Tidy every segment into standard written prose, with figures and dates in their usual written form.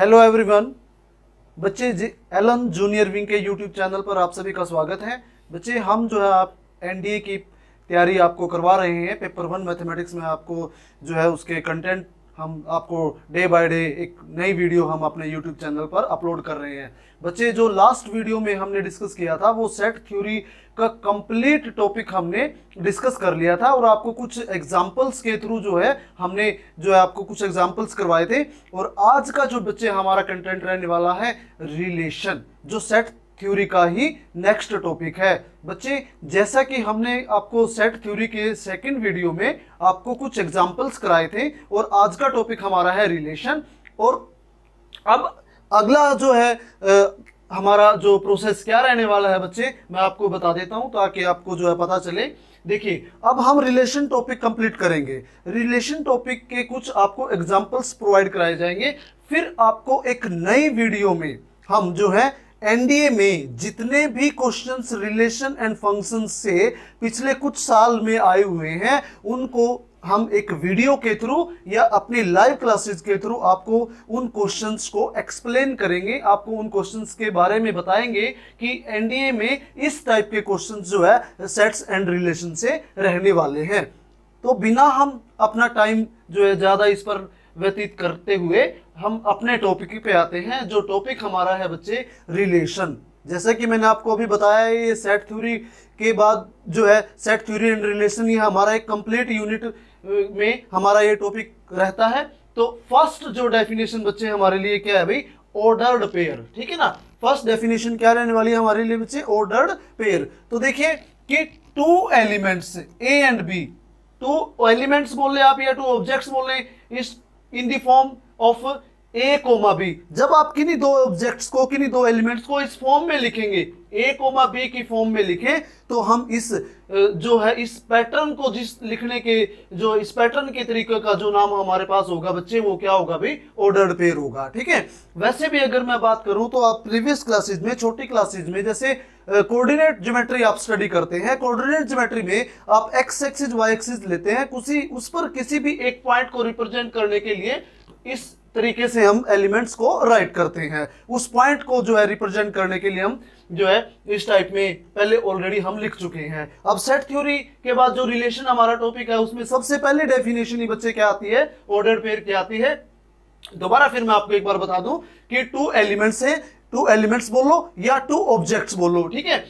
Hello everyone. बच्चे Elon junior wing के YouTube channel पर आप सभी का स्वागत है। बच्चे हम जो है आप एनडीए की तैयारी आपको करवा रहे हैं। पेपर 1 मैथमेटिक्स में आपको जो है उसके कंटेंट हम आपको डे बाय डे एक नई वीडियो हम अपने यूट्यूब चैनल पर अपलोड कर रहे हैं। बच्चे जो लास्ट वीडियो में हमने डिस्कस किया था वो सेट थ्योरी का कंप्लीट टॉपिक हमने डिस्कस कर लिया था और आपको कुछ एग्जांपल्स के थ्रू जो है हमने जो है आपको कुछ एग्जांपल्स करवाए थे। और आज का जो बच्चे हमारा कंटेंट रहने वाला है रिलेशन, जो सेट थ्योरी का ही नेक्स्ट टॉपिक है। बच्चे जैसा कि हमने आपको सेट थ्योरी के सेकंड वीडियो में आपको कुछ एग्जांपल्स कराए थे और आज का टॉपिक हमारा है रिलेशन। और अब अगला जो है हमारा जो प्रोसेस क्या रहने वाला है बच्चे, मैं आपको बता देता हूं ताकि आपको जो है पता चले। देखिए अब हम रिलेशन टॉपिक कंप्लीट करेंगे। रिलेशन टॉपिक के कुछ आपको एग्जांपल्स प्रोवाइड कराए जाएंगे। फिर आपको एक नई वीडियो में हम जो है एनडीए में जितने भी क्वेश्चंस रिलेशन एंड फंक्शन से पिछले कुछ साल में आए हुए हैं उनको हम एक वीडियो के थ्रू या अपनी लाइव क्लासेस के थ्रू आपको उन क्वेश्चंस को एक्सप्लेन करेंगे, आपको उन क्वेश्चंस के बारे में बताएंगे कि एनडीए में इस टाइप के क्वेश्चंस जो है सेट्स एंड रिलेशन से रहने वाले हैं। तो बिना हम अपना टाइम जो है ज्यादा इस पर व्यतीत करते हुए हम अपने टॉपिक पे आते हैं। जो टॉपिक हमारा है बच्चे रिलेशन। जैसा कि मैंने आपको अभी बताया ये सेट थ्योरी के बाद जो है सेट थ्योरी एंड रिलेशन ये हमारा एक कंप्लीट यूनिट में हमारा ये टॉपिक रहता है। तो फर्स्ट जो डेफिनेशन बच्चे हमारे लिए क्या है भाई, ऑर्डर्ड पेयर। ठीक है ना, फर्स्ट डेफिनेशन क्या रहने वाली है हमारे लिए बच्चे, ऑर्डर्ड पेयर। तो देखिए कि two elements A and B, two elements बोल रहे आप या टू ऑब्जेक्ट्स बोल रहे is in the form of A comma B. जब आप किन्हीं दो ऑब्जेक्ट्स को किन्हीं दो एलिमेंट्स को इस फॉर्म में लिखेंगे, ए कोमा बी की फॉर्म में लिखें, तो हम इस जो है इस पैटर्न को जिस लिखने के जो इस पैटर्न के तरीके का जो नाम हमारे पास होगा बच्चे वो क्या होगा भाई, ऑर्डर्ड पेयर होगा। ठीक है। वैसे भी अगर मैं बात करूं तो आप प्रीवियस क्लासेज में छोटी क्लासेज में जैसे कोऑर्डिनेट ज्योमेट्री आप स्टडी करते हैं। कोऑर्डिनेट ज्योमेट्री में आप एक्स एक्सिस वाई एक्सिस लेते हैं, उस पर किसी भी एक पॉइंट को रिप्रेजेंट करने के लिए इस तरीके से हम एलिमेंट्स को राइट करते हैं। उस पॉइंट को जो है रिप्रेजेंट करने के लिए हम जो है इस टाइप में पहले ऑलरेडी हम लिख चुके हैं। अब सेट थ्योरी के बाद जो रिलेशन हमारा टॉपिक है उसमें सबसे पहले डेफिनेशन ही बच्चे क्या आती है, ऑर्डर्ड पेयर क्या आती है। दोबारा फिर मैं आपको एक बार बता दूं कि टू एलिमेंट्स है, टू एलिमेंट्स बोलो या टू ऑब्जेक्ट्स बोलो। ठीक है,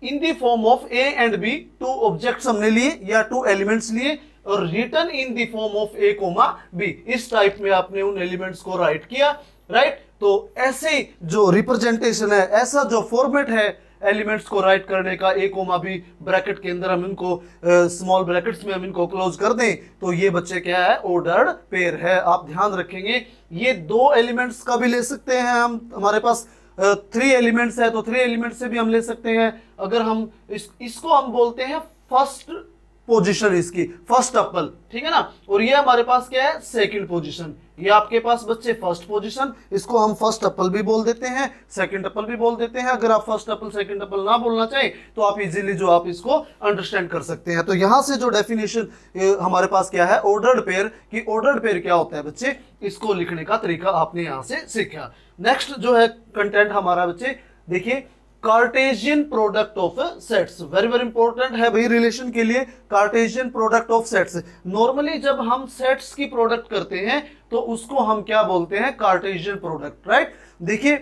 in the form of a and B, two objects हमने लिए या टू एलिमेंट्स लिए और return in the form of A comma b. इस टाइप में आपने उन एलिमेंट्स को राइट किया, राइट। तो ऐसे जो रिप्रेजेंटेशन है, ऐसा जो फॉर्मेट है एलिमेंट्स को राइट करने का, ए कोमा बी ब्रैकेट के अंदर हम इनको स्मॉल ब्रैकेट्स में हम इनको क्लोज कर दें, तो ये बच्चे क्या है, ऑर्डर्ड पेयर है। आप ध्यान रखेंगे ये दो एलिमेंट्स का भी ले सकते हैं हम, हमारे पास 3 एलिमेंट्स है तो 3 एलिमेंट्स से भी हम ले सकते हैं। अगर हम इसको हम बोलते हैं फर्स्ट पोजीशन, इसकी फर्स्ट टपल। ठीक है ना, और ये हमारे पास क्या है, सेकंड पोजीशन। ये आपके पास बच्चे फर्स्ट पोजीशन, इसको हम फर्स्ट टपल भी बोल देते हैं, सेकंड टपल भी बोल देते हैं। अगर आप फर्स्ट टपल सेकंड टपल ना बोलना चाहें तो आप इजीली जो आप इसको अंडरस्टैंड कर सकते हैं। तो यहां से जो डेफिनेशन हमारे पास क्या है, ऑर्डर्ड पेयर की। ऑर्डर्ड पेयर क्या होता है बच्चे, इसको लिखने का तरीका आपने यहां से सीखा। नेक्स्ट जो है कंटेंट हमारा बच्चे देखिए, Cartesian product of sets. Very very important है भाई रिलेशन के लिए, Cartesian product of sets. Normally जब हम सेट्स की प्रोडक्ट करते हैं तो उसको हम क्या बोलते हैं, कार्टेशियन प्रोडक्ट, राइट। देखिए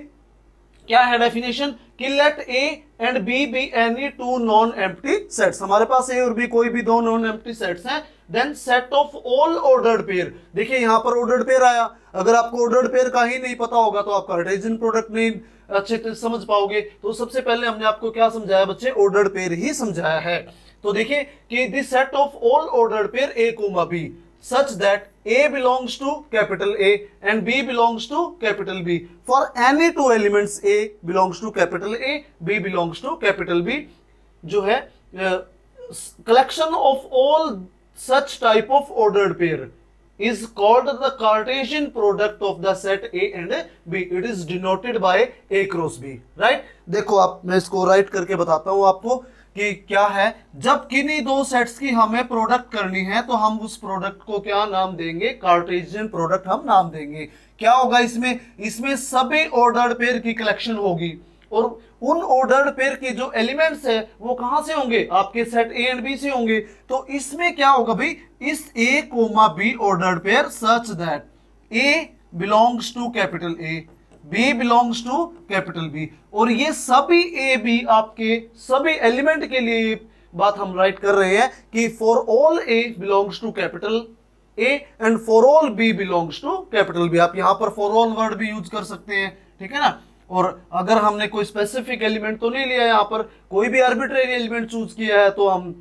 क्या है डेफिनेशन कि let a and b be any two non empty sets. हमारे पास ए और बी कोई भी दो नॉन एम्प्टी सेट्स हैं, then set of all ordered pair. देखिए यहां पर ऑर्डर्ड पेयर आया, अगर आपको ऑर्डर्ड पेयर का ही नहीं पता होगा तो आप कार्टेशियन प्रोडक्ट नहीं अच्छे से समझ पाओगे। तो सबसे पहले हमने आपको क्या समझाया बच्चे, ऑर्डर्ड पेयर ही समझाया है। तो देखिए कि this set of all ordered pair A comma b such that A belongs to capital A and B belongs to capital B. For any two elements A belongs to capital A, B belongs to capital B, जो है collection of all such type of ordered pair is called the Cartesian product of the set A and B. It is denoted by A cross B. Right? देखो आप, मैं इसको right करके बताता हूं आपको कि क्या है, जब किन्हीं दो सेट्स की हमें प्रोडक्ट करनी है तो हम उस प्रोडक्ट को क्या नाम देंगे, कार्टेशियन प्रोडक्ट हम नाम देंगे। क्या होगा इसमें, इसमें सभी ऑर्डर्ड पेयर की कलेक्शन होगी और उन ऑर्डर्ड पेयर के जो एलिमेंट्स है वो कहां से होंगे, आपके सेट ए एंड बी से होंगे। तो इसमें क्या होगा भाई, इस A comma B ordered pair such that A belongs to capital A, B belongs to capital B, और ये सभी ए बी आपके सभी एलिमेंट के लिए बात हम राइट कर रहे हैं कि for all a belongs to capital a and for all b belongs to capital b. आप यहां पर फॉर ऑल वर्ड भी यूज कर सकते हैं, ठीक है ना। और अगर हमने कोई स्पेसिफिक एलिमेंट तो नहीं लिया, यहां पर कोई भी आर्बिट्रेरी एलिमेंट चूज किया है तो हम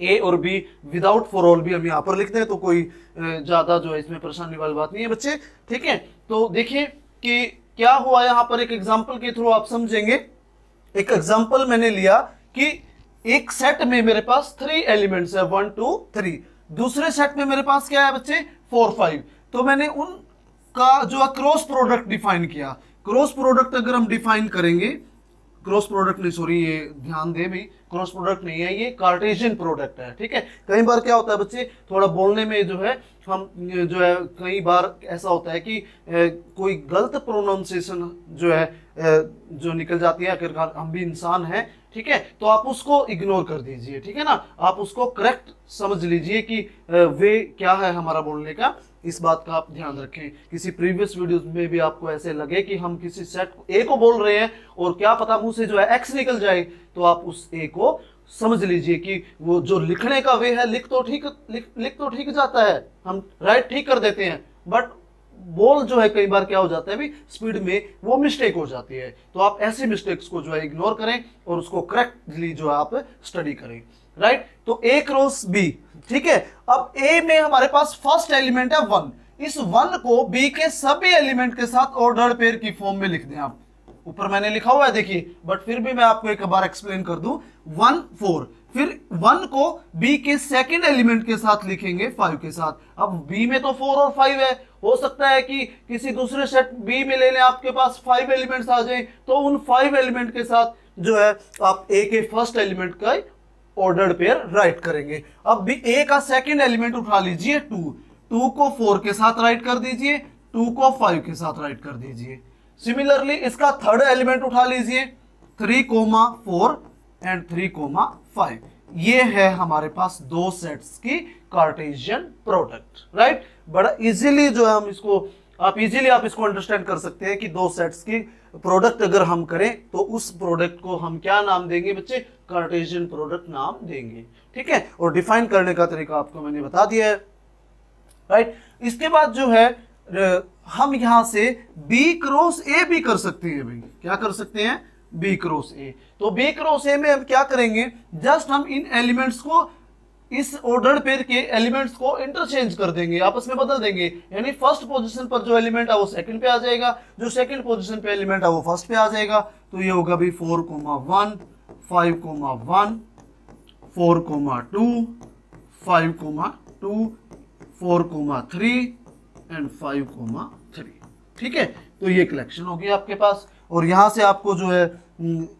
ए और बी विदाउट फॉर ऑल भी हम यहां पर लिखते हैं, तो कोई ज्यादा जो है इसमें परेशानी वाली बात नहीं है बच्चे, ठीक है। तो देखिए कि क्या हुआ यहां पर, एक एग्जांपल के थ्रू आप समझेंगे। एक एग्जांपल मैंने लिया कि एक सेट में मेरे पास 3 एलिमेंट्स है 1 2 3, दूसरे सेट में मेरे पास क्या है बच्चे 4 5। तो मैंने उनका जो क्रॉस प्रोडक्ट डिफाइन किया। क्रॉस प्रोडक्ट अगर हम डिफाइन करेंगे, क्रॉस प्रोडक्ट नहीं, सॉरी ये ध्यान दे भी, क्रॉस प्रोडक्ट नहीं है, ये कार्टेशियन प्रोडक्ट है, ठीक है। कई बार क्या होता है बच्चे, थोड़ा बोलने में जो है हम जो है कई बार ऐसा होता है कि कोई गलत प्रोनाउंसिएशन जो है जो निकल जाती है, अगर हम भी इंसान हैं, ठीक है, तो आप उसको इग्नोर कर दीजिए, ठीक है ना। आप उसको करेक्ट समझ लीजिए कि वे क्या है हमारा बोलने का, इस बात का आप ध्यान रखें। किसी प्रीवियस वीडियोस में भी आपको ऐसे लगे कि हम किसी सेट ए को बोल रहे हैं और क्या पता मुंह से जो है एक्स निकल जाए, तो आप उस ए को समझ लीजिए कि वो जो लिखने का वे है, लिख तो ठीक जाता है, हम राइट ठीक कर देते हैं, बट बोल जो है कई बार क्या हो जाता है भी स्पीड में वो मिस्टेक हो जाती है। तो आप ऐसे मिस्टेक्स को जो है इग्नोर करें और उसको करेक्टली जो है आप स्टडी करें, राइट। तो ए क्रॉस बी, ठीक है। अब ए में हमारे पास फर्स्ट एलिमेंट है 1, इस 1 को बी के सभी एलिमेंट के साथ ऑर्डर्ड पेयर की फॉर्म में लिख दें आप। ऊपर मैंने लिखा हुआ है देखिए, बट फिर भी मैं आपको एक बार एक्सप्लेन कर दूं। 1 4, फिर 1 को बी के सेकंड एलिमेंट के साथ लिखेंगे 5 के साथ। अब बी में तो 4 और 5 है, हो सकता है कि किसी दूसरे सेट बी में ले लें, आपके पास 5 एलिमेंट्स आ जाएं, तो उन 5 एलिमेंट के साथ जो है आप ए के फर्स्ट एलिमेंट का ऑर्डर्ड पेयर राइट करेंगे। अब भी ए का सेकंड एलिमेंट उठा लीजिए 2 को 4 के साथ राइट कर दीजिए, 2 को 5 के साथ राइट कर दीजिए। सिमिलरली इसका थर्ड एलिमेंट उठा लीजिए 3,4 एंड 3,5। ये है हमारे पास दो सेट्स की कार्टेशियन प्रोडक्ट, राइट। बड़ा इजीली जो है हम इसको आप इसको अंडरस्टैंड कर सकते हैं कि दो सेट्स की प्रोडक्ट अगर हम करें तो उस प्रोडक्ट को हम क्या नाम देंगे बच्चे, कार्टेशियन प्रोडक्ट नाम देंगे, ठीक है। और डिफाइन करने का तरीका आपको मैंने बता दिया है, राइट। इसके बाद जो है हम यहां से बी क्रॉस ए भी कर सकते हैं भाई, क्या कर सकते हैं, बी क्रॉस ए। तो बी क्रॉस ए में हम क्या करेंगे, जस्ट हम इन एलिमेंट्स को, इस ऑर्डर्ड पेयर के एलिमेंट्स को इंटरचेंज कर देंगे, आपस में बदल देंगे। यानी फर्स्ट पोजीशन पर जो एलिमेंट है वो सेकंड पे आ जाएगा, जो सेकंड पोजीशन पे एलिमेंट है वो फर्स्ट पे आ जाएगा। तो ये होगा भी 4,1 5,1 4,2 5,2 4,3 एंड 5,3, ठीक है। तो ये कलेक्शन होगी आपके पास। और यहां से आपको जो है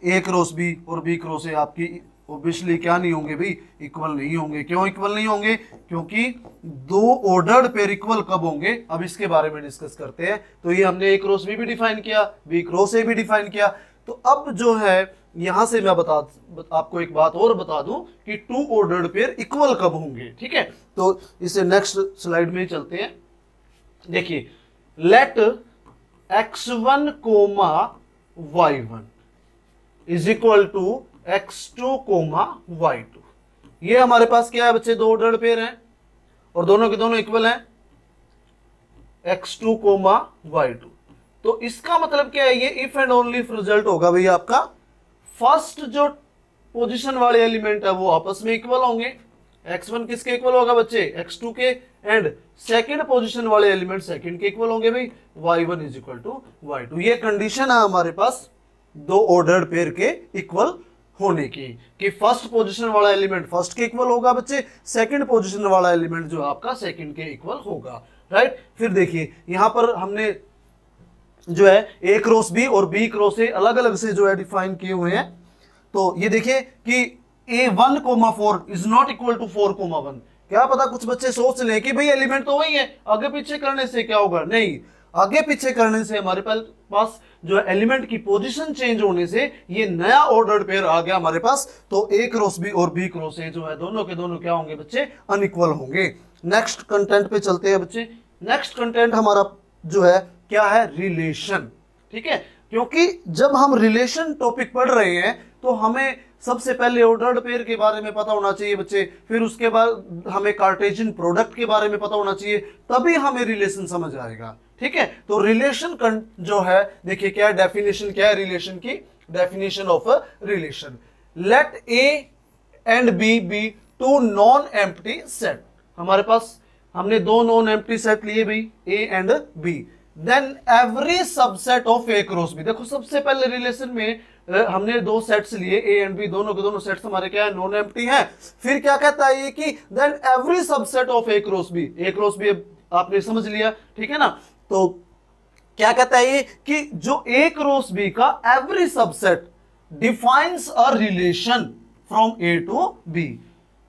ए क्रॉस बी और बी क्रॉस ए आपकी ऑब्वियसली क्या नहीं होंगे भाई, इक्वल नहीं होंगे। क्यों इक्वल नहीं होंगे, क्योंकि दो ऑर्डर्ड पेयर इक्वल कब होंगे, अब इसके बारे में डिस्कस करते हैं। तो ये हमने ए क्रॉस बी भी डिफाइन किया, बी क्रॉस ए भी डिफाइन किया। तो अब जो है यहां से मैं आपको एक बात और बता दूं कि टू ऑर्डर्ड पेयर इक्वल कब होंगे, ठीक है। तो इसे नेक्स्ट स्लाइड में चलते हैं। देखिए, late x1, y1 is equal to x2, y2। ये हमारे पास क्या है बच्चे, दो ऑर्डर्ड पेयर हैं और दोनों के दोनों इक्वल हैं, x2, y2। तो इसका मतलब क्या है, ये if and only if result होगा भाई आपका, फर्स्ट जो पोजीशन वाले एलिमेंट है वो आपस में इक्वल होंगे। x1 किसके इक्वल होगा बच्चे, x2 के, एंड सेकंड पोजीशन वाले एलिमेंट सेकंड के इक्वल होंगे भाई, y1 is equal to y2। ये कंडीशन है हमारे पास दो ऑर्डर्ड पेयर के इक्वल होने की, कि फर्स्ट पोजीशन वाला एलिमेंट फर्स्ट के इक्वल होगा बच्चे, सेकंड पोजीशन वाला एलिमेंट जो आपका सेकंड के इक्वल होगा, राइट। फिर देखिए यहां पर हमने जो है ए क्रॉस बी और बी क्रॉस ए अलग अलग से जो है डिफाइन किए हुए हैं। तो ये देखिए कि A1,4 is not equal to 4,1। क्या पता कुछ बच्चे सोच लें कि भाई एलिमेंट तो वही है, आगे पीछे करने से क्या होगा, नहीं, आगे पीछे करने से हमारे पास जो है एलिमेंट की पोजीशन चेंज होने से ये नया ऑर्डर्ड पेयर आ गया हमारे पास। तो A क्रॉस B और B क्रॉस A जो है दोनों के दोनों क्या होंगे बच्चे, अनइक्वल होंगे। नेक्स्ट कंटेंट पे चलते हैं बच्चे। नेक्स्ट कंटेंट हमारा जो है क्या है, रिलेशन। ठीक है, क्योंकि जब हम रिलेशन टॉपिक पढ़ रहे हैं तो हमें सबसे पहले ऑर्डर्ड पेयर के बारे में पता होना चाहिए बच्चे, फिर उसके बाद हमें कार्टेशियन प्रोडक्ट के बारे में पता होना चाहिए, तभी हमें रिलेशन समझ आएगा। ठीक है, तो रिलेशन जो है देखिए क्या डेफिनेशन, क्या है रिलेशन की definition of relation. Let a and b be two non empty set. हमारे पास हमने दो नॉन एम्प्टी सेट लिए भाई, a and b, then every subset of A cross b. देखो सबसे पहले रिलेशन में हमने दो सेट्स लिए, ए एंड बी, दोनों के दोनों सेट्स हमारे क्या है, नॉन एम्प्टी हैं। फिर क्या कहता है ये कि then every subset of A cross b, a cross b आपने समझ लिया, ठीक है ना। तो क्या कहता है ये कि जो ए क्रॉस बी का every subset defines a relation from A to b.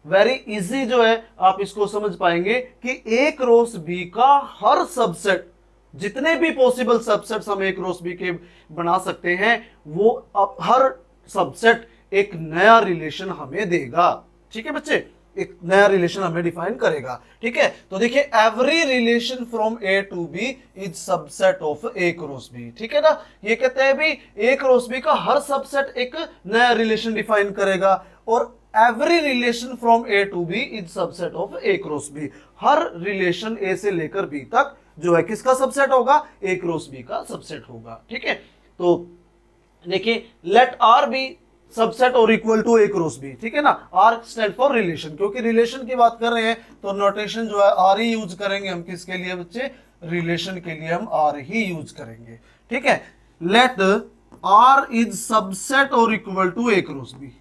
Very easy जो है आप इसको समझ पाएंगे कि ए क्रॉस बी का हर सबसेट, जितने भी पॉसिबल सबसेट्स हम ए क्रॉस बी के बना सकते हैं, वो अब हर सबसेट एक नया रिलेशन हमें देगा। ठीक है बच्चे, एक नया रिलेशन हमें डिफाइन करेगा। ठीक है, तो देखिए every relation from A to B is subset of A cross B. ठीक है ना, ये कहते हैं भी ए क्रॉस बी का हर सबसेट एक नया रिलेशन डिफाइन करेगा, और every relation from A to B is subset of A cross B. हर रिलेशन ए से लेकर बी तक जो है किसका सबसेट होगा, ए क्रॉस बी का सबसेट होगा। ठीक है, तो देखिए लेट आर बी सबसेट और equal to A cross B. ठीक है ना, आर स्टैंड फॉर रिलेशन, क्योंकि रिलेशन की बात कर रहे हैं तो नोटेशन जो है आर ही यूज करेंगे हम। किसके लिए बच्चे, रिलेशन के लिए हम आर ही यूज करेंगे। ठीक है, लेट आर इज सबसेट और equal to A cross B.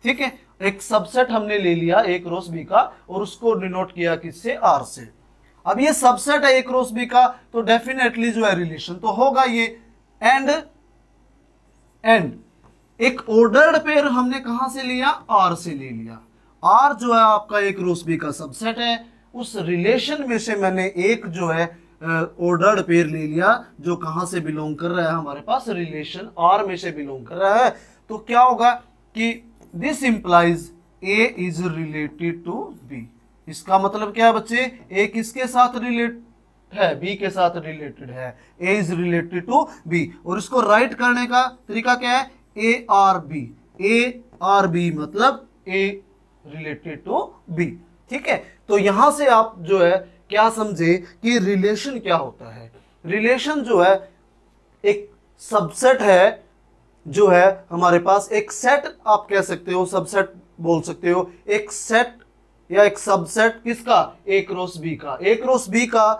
ठीक है, एक सबसेट हमने ले लिया ए क्रॉस बी का और उसको डिनोट किया किससे, आर से। अब ये सबसेट है ए क्रॉस बी का, तो डेफिनेटली जो है रिलेशन तो होगा ये। एंड एक ऑर्डर्ड पेयर हमने कहां से लिया, आर से ले लिया। आर जो है आपका ए क्रॉस बी का सबसेट है, उस रिलेशन में से मैंने एक जो है ऑर्डर्ड पेयर ले लिया जो कहां से बिलोंग कर रहा है, हमारे पास रिलेशन आर में से बिलोंग कर रहा है। तो क्या होगा कि this implies a is related to b. इसका मतलब क्या है बच्चे, ए किसके साथ रिलेट है, बी के साथ रिलेटेड है, ए इज रिलेटेड टू बी। और इसको राइट करने का तरीका क्या है, a r b. A r b मतलब ए रिलेटेड टू बी। ठीक है, तो यहां से आप जो है क्या समझे कि रिलेशन क्या होता है। रिलेशन जो है एक सबसेट है, जो है हमारे पास एक सेट आप कह सकते हो, सबसेट बोल सकते हो, एक सेट या एक सबसेट किसका, ए क्रॉस बी का। ए क्रॉस बी का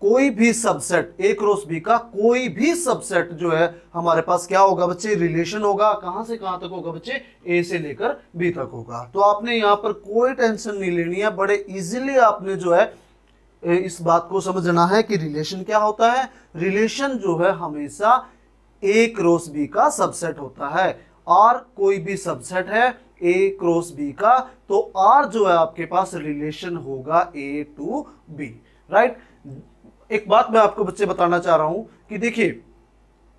कोई भी सबसेट, ए क्रॉस बी का कोई भी सबसेट जो है हमारे पास क्या होगा बच्चे, रिलेशन होगा। कहां से कहां तक होगा बच्चे, ए से लेकर बी तक होगा। तो आपने यहां पर कोई टेंशन नहीं लेनी है, बड़े इजीली आपने जो है इस बात को समझना है कि रिलेशन क्या होता है। रिलेशन जो है हमेशा ए क्रॉस बी का सबसेट होता है। आर कोई भी सबसेट है ए क्रॉस बी का, तो आर जो है आपके पास रिलेशन होगा ए टू बी। राइट, एक बात मैं आपको बच्चे बताना चाह रहा हूं कि देखिए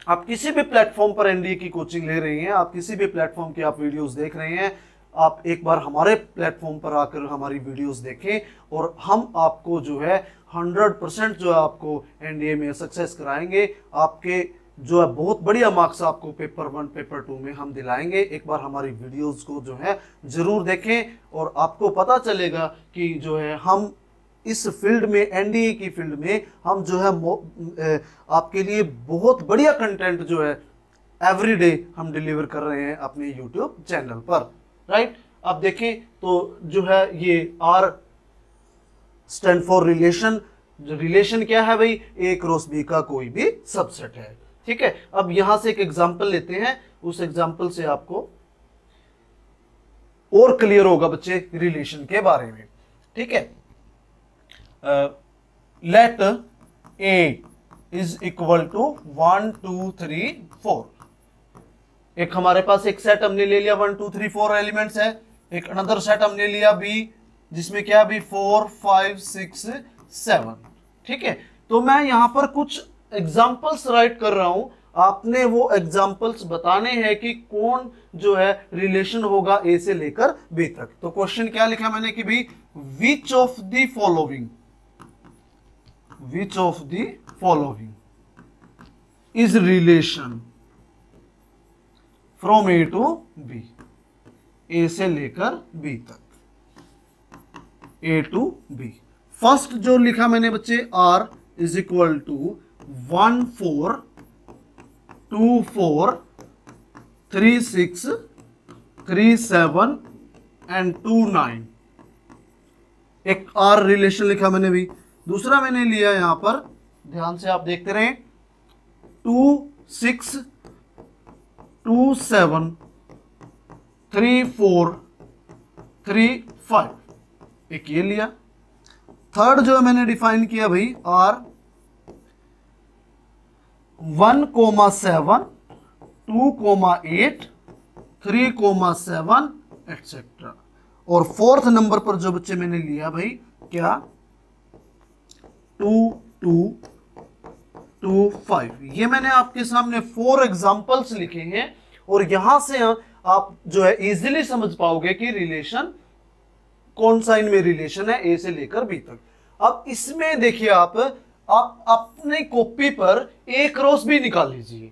आप किसी भी प्लेटफॉर्म पर एनडीए की कोचिंग ले रहे हैं, आप किसी भी प्लेटफॉर्म की आप वीडियोस देख रहे हैं, आप एक बार हमारे प्लेटफॉर्म पर आकर हमारी वीडियोस देखें और हम आपको जो है 100% जो है आपको एनडीए में सक्सेस कराएंगे। आपके जो है बहुत बढ़िया मार्क्स आपको पेपर 1 पेपर 2 में हम दिलाएंगे। एक बार हमारी वीडियोस को जो है जरूर देखें और आपको पता चलेगा कि जो है हम इस फील्ड में, एनडीए की फील्ड में हम जो है आपके लिए बहुत बढ़िया कंटेंट जो है एवरीडे हम डिलीवर कर रहे हैं अपने यूट्यूब चैनल पर। राइट, अब देखें तो जो है ये आर स्टैंड फॉर रिलेशन। जो रिलेशन क्या है भाई, ए क्रॉस बी का कोई भी सबसेट है। ठीक है, अब यहां से एक एग्जांपल लेते हैं, उस एग्जांपल से आपको और क्लियर होगा बच्चे रिलेशन के बारे में। ठीक है, let a is equal to 1 2 3 4। एक हमारे पास एक सेट हमने ले लिया 1 2 3 4 एलिमेंट्स है, एक अनदर सेट हमने लिया बी जिसमें क्या भी 4 5 6 7। ठीक है, तो मैं यहां पर कुछ एग्जाम्पल्स राइट कर रहा हूं, आपने वो एग्जाम्पल्स बताने हैं कि कौन जो है रिलेशन होगा ए से लेकर बी तक। तो क्वेश्चन क्या लिखा मैंने कि भाई which of the following is relation from A to B, A से लेकर बी तक, ए टू बी। फर्स्ट जो लिखा मैंने बच्चे r is equal to 1 4 2 4 3 6 3 7 and 2 9, एक r रिलेशन लिखा मैंने भी। दूसरा मैंने लिया यहां पर, ध्यान से आप देखते रहें, 2 6 2 7 3 4 3 5, एक ये लिया। थर्ड जो मैंने डिफाइन किया भाई r 1 7 2 8 3 7 एक्सेट्रा। और फोर्थ नंबर पर जो बच्चे मैंने लिया भाई क्या 2 2 2 5। ये मैंने आपके सामने 4 एग्जांपल्स लिखे हैं और यहां से आप जो है इजीली समझ पाओगे कि रिलेशन कौन सा इनमें रिलेशन है ए से लेकर बी तक। अब इसमें देखिए आप अपनी कॉपी पर ए क्रॉस भी निकाल लीजिए।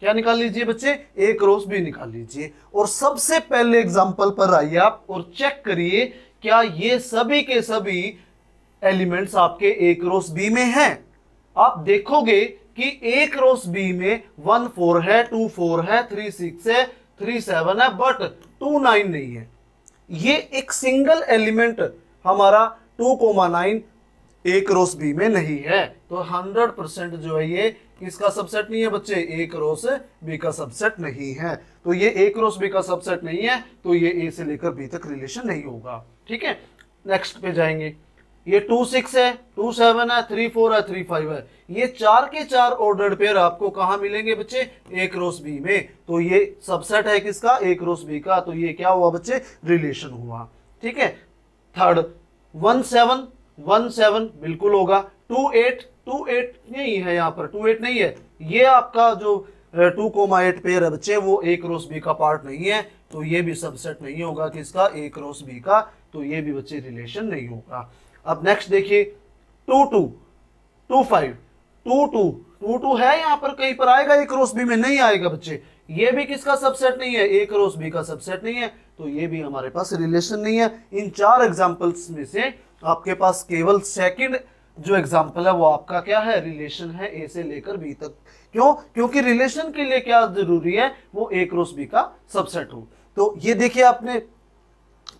क्या निकाल लीजिए बच्चे? ए क्रॉस भी निकाल लीजिए और सबसे पहले एग्जांपल पर आइए आप और चेक करिए क्या ये सभी के सभी एलिमेंट्स आपके ए क्रॉस बी में हैं। आप देखोगे कि ए क्रॉस बी में 1 4 है, 2 4 है, 3 6 है, 3 7 है, बट 2 9 नहीं है। ये एक सिंगल एलिमेंट हमारा 2 9 ए क्रॉस बी में नहीं है। तो 100% जो है ये किसका सबसेट नहीं है बच्चे? ए क्रॉस बी का सबसेट नहीं है। तो ये ए क्रॉस बी का सबसेट नहीं है, तो ये ए से लेकर बी तक रिलेशन नहीं होगा। ठीक है, नेक्स्ट पे जाएंगे। ये 2 6 है, 2 7 है, 3 4 है, 3 5 है। ये 4 के 4 ऑर्डर्ड पेयर आपको कहां मिलेंगे बच्चे? ए क्रॉस बी में। तो ये सबसेट है किसका? ए क्रॉस बी का। तो ये क्या हुआ बच्चे? रिलेशन हुआ। ठीक है, थर्ड 1 7 1 7 बिल्कुल होगा। 2 8 2 8 नहीं है, यहाँ पर 2 8 नहीं है। ये आपका जो 2 8 पेयर है बच्चे वो ए क्रॉस बी का पार्ट नहीं है, तो ये भी सबसेट नहीं होगा किसका? ए क्रॉस बी का। तो ये भी बच्चे रिलेशन नहीं होगा। अब नेक्स्ट देखिए 2 2 2 5 2 2 2 2 है, यहाँ पर कहीं पर आएगा? ए क्रॉस बी में नहीं आएगा बच्चे। ये भी किसका सबसेट नहीं है? ए क्रॉस बी का सबसेट नहीं है, तो ये भी हमारे पास रिलेशन नहीं है। इन 4 एग्जांपल्स में से आपके पास केवल सेकंड जो एग्जांपल है वो आपका क्या है? रिलेशन है ए से लेकर बी तक। क्यों? क्योंकि रिलेशन के लिए क्या जरूरी है? वो ए क्रॉस बी का सबसेट हो। तो ये देखिए, आपने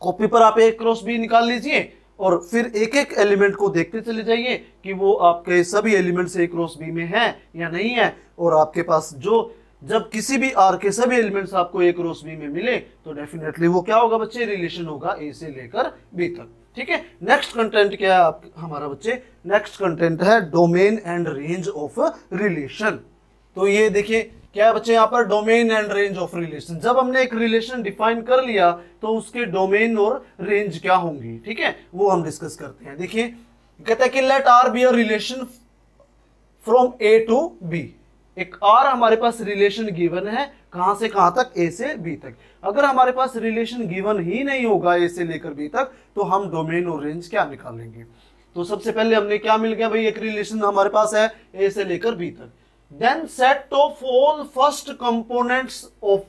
कॉपी पर आप ए क्रॉस बी निकाल लीजिए और फिर एक एक एलिमेंट को देखते चले जाइए कि वो आपके सभी एलिमेंट्स ए क्रॉस बी में है या नहीं है। और आपके पास जो जब किसी भी आर के सभी एलिमेंट्स आपको ए क्रॉस बी में मिले तो डेफिनेटली वो क्या होगा बच्चे? रिलेशन होगा ए से लेकर बी तक। ठीक है, नेक्स्ट कंटेंट क्या है आप हमारा बच्चे? नेक्स्ट कंटेंट है domain and range of relation. तो ये देखिए क्या है बच्चे यहाँ पर? Domain and range of relation. जब हमने एक रिलेशन डिफाइन कर लिया तो उसके डोमेन और रेंज क्या होंगी, ठीक है, वो हम डिस्कस करते हैं। देखिए कहता है कि let R B a relation from A to b. एक आर हमारे पास रिलेशन गिवन है, कहां से कहां तक? ए से बी तक। अगर हमारे पास रिलेशन गिवन ही नहीं होगा ए से लेकर बी तक तो हम डोमेन और रेंज क्या निकालेंगे? तो सबसे पहले हमने क्या मिल गया भाई? एक रिलेशन हमारे पास है ए से लेकर बी तक। Then set of all first components of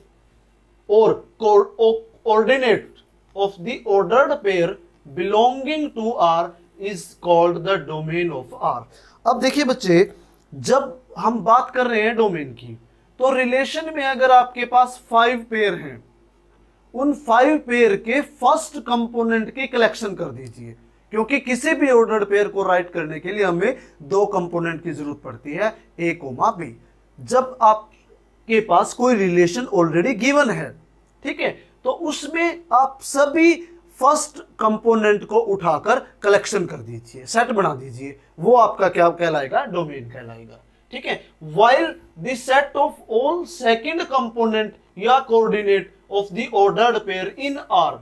और coordinate of the ordered pair belonging to R is called the domain of R. अब देखिए बच्चे, जब हम बात कर रहे हैं डोमेन की, तो रिलेशन में अगर आपके पास 5 पेयर हैं, उन 5 पेयर के फर्स्ट कंपोनेंट की कलेक्शन कर दीजिए, क्योंकि किसी भी ऑर्डर्ड पेयर को राइट करने के लिए हमें 2 कंपोनेंट की जरूरत पड़ती है, ए कोमा बी। जब आपके पास कोई रिलेशन ऑलरेडी गिवन है, ठीक है, तो उसमें आप सभी फर्स्ट कंपोनेंट को उठाकर कलेक्शन कर दीजिए, सेट बना दीजिए। वो आपका क्या कहलाएगा? डोमेन कहलाएगा। ठीक है। While the set of all second component या coordinate of the ordered pair in R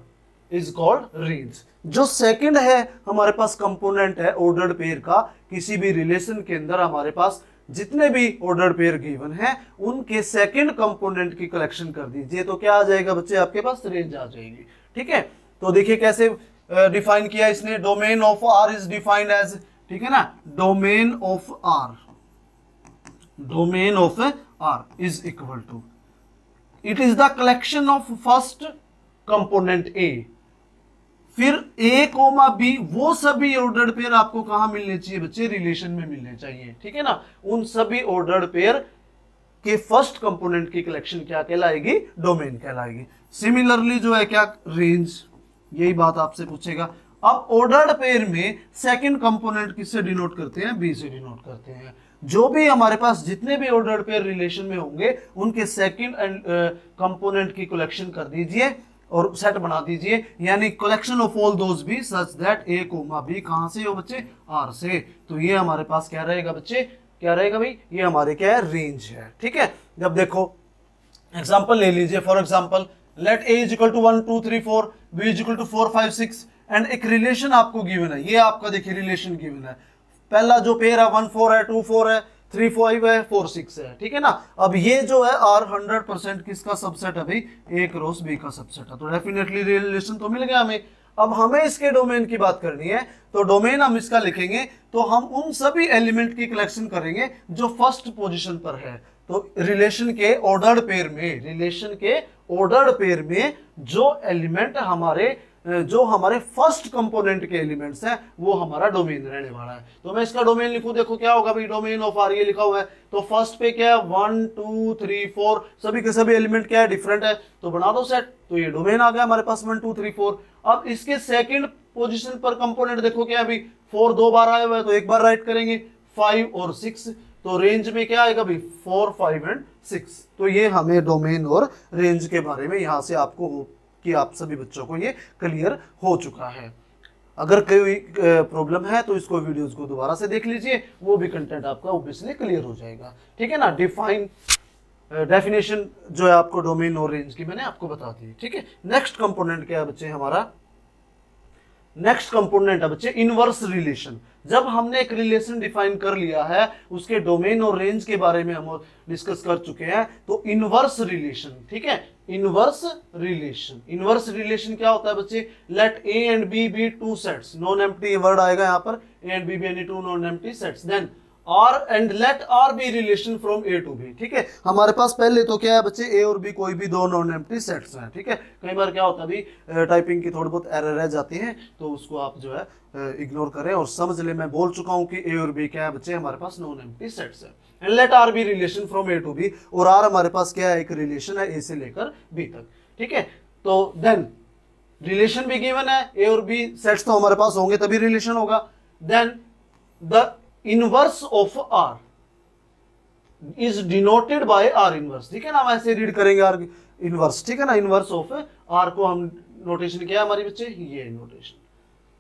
is called range. जो सेकंड है हमारे पास कंपोनेंट है ऑर्डर्ड पेयर का, किसी भी रिलेशन के अंदर हमारे पास जितने भी ऑर्डर्ड पेयर गिवन है उनके सेकंड कंपोनेंट की कलेक्शन कर दीजिए, तो क्या आ जाएगा बच्चे, आपके पास रेंज आ जाएगी। ठीक है, तो देखिए कैसे डिफाइन किया इसने, domain of r is defined as, ठीक है ना, domain of r, domain of r is equal to, it is the collection of first component a, फिर ए कोमा बी, वो सभी ऑर्डर्ड पेयर आपको कहां मिलने चाहिए बच्चे, रिलेशन में मिलने चाहिए। ठीक है ना, उन सभी ऑर्डर्ड पेयर के फर्स्ट कंपोनेंट की कलेक्शन क्या कहलाएगी, डोमेन कहलाएगी। सिमिलरली जो है क्या, रेंज, यही बात आपसे पूछेगा। अब ऑर्डर्ड पेयर में सेकंड कंपोनेंट किससे डिनोट करते हैं, बी से डिनोट करते हैं। जो भी हमारे पास जितने भी ऑर्डर्ड पेयर रिलेशन में होंगे उनके सेकंड एंड कंपोनेंट की कलेक्शन कर दीजिए और सेट बना दीजिए, यानी collection of all those b such that a comma b कहां से हो बच्चे, आर से। तो ये हमारे पास क्या रहेगा बच्चे, क्या रहेगा भाई, ये हमारे क्या है, रेंज है। ठीक है, जब देखो एग्जांपल ले लीजिए, for example let a is equal to 1 2 3 4, b is equal to 4 5 6 and एक रिलेशन आपको गिवन है, ये आपका देखिए रिलेशन गिवन है। पहला जो पेयर है 1 4 है, 2 4 है, 3 5 है, 4 6 है। ठीक है ना, अब ये जो है आर 100% किसका सबसेट है भाई, ए क्रॉस बी का सबसेट है, तो डेफिनेटली रिलेशन तो मिल गया हमें। अब हमें इसके डोमेन की बात करनी है, तो डोमेन हम इसका लिखेंगे, तो हम उन सभी एलिमेंट की कलेक्शन करेंगे जो फर्स्ट पोजीशन पर है। तो रिलेशन के ऑर्डर्ड पेयर में, रिलेशन के ऑर्डर्ड पेयर में जो एलिमेंट हमारे जो हमारे फर्स्ट कंपोनेंट के एलिमेंट्स हैं वो हमारा डोमेन रहने वाला है। तो मैं इसका डोमेन लिखूं, देखो क्या होगा भाई, डोमेन ऑफ आर, ये लिखा हुआ है, तो फर्स्ट पे क्या है 1 2 3 4, सभी के सभी एलिमेंट क्या है, डिफरेंट है, तो बना दो सेट, तो ये डोमेन आ गया हमारे पास 1 2 3 4। अब इसके सेकंड पोजीशन पर कंपोनेंट देखो क्या है अभी, 4 2 बार आया हुआ है, तो एक बार राइट करेंगे, 5 और 6, तो रेंज में क्या आएगा भाई, 4 5 एंड 6। तो ये हमें डोमेन और रेंज के बारे में यहां से आपको कि आप सभी बच्चों को ये क्लियर हो चुका है। अगर कोई प्रॉब्लम है तो इसको वीडियोस को दोबारा से देख लीजिए, वो भी कंटेंट आपका ऑब्वियसली क्लियर हो जाएगा। ठीक है ना, डेफिनेशन जो है आपको डोमेन और रेंज की मैंने आपको बता दी। ठीक है, नेक्स्ट कंपोनेंट क्या है बच्चे हमारा, नेक्स्ट कंपोनेंट है बच्चे इनवर्स रिलेशन। जब हमने एक रिलेशन डिफाइन कर लिया है, उसके डोमेन और रेंज के बारे में हम डिस्कस कर चुके हैं, तो इनवर्स रिलेशन, ठीक है, इनवर्स रिलेशन, इनवर्स रिलेशन क्या होता है बच्चे, let a and b be two sets, non empty word आएगा यहाँ पर, a and b be any two non empty sets, then r and let are be relation from A to b. ठीक है, हमारे पास पहले तो क्या है बच्चे, ए और बी कोई भी दो नॉन एम्प्टी सेट्स हैं। ठीक है, कई बार क्या होता है अभी टाइपिंग की थोड़ी बहुत एरर रह जाती है, तो उसको आप जो है इग्नोर करें और समझ ले, मैं बोल चुका हूं कि ए और बी क्या है बच्चे, हमारे पास नॉन एम्प्टी सेट्स है, and let are be relation from A to b, और आर हमारे पास क्या है, एक रिलेशन है ए से लेकर बी तक। ठीक है, तो देन रिलेशन भी गिवन है, ए और बी सेट्स तो हमारे पास होंगे तभी रिलेशन होगा। Then the inverse of r is denoted by r inverse. ठीक है ना, हम ऐसे रीड करेंगे आर इनवर्स। ठीक है ना, इनवर्स ऑफ आर को हम नोटेशन क्या है हमारे बच्चे, ये नोटेशन,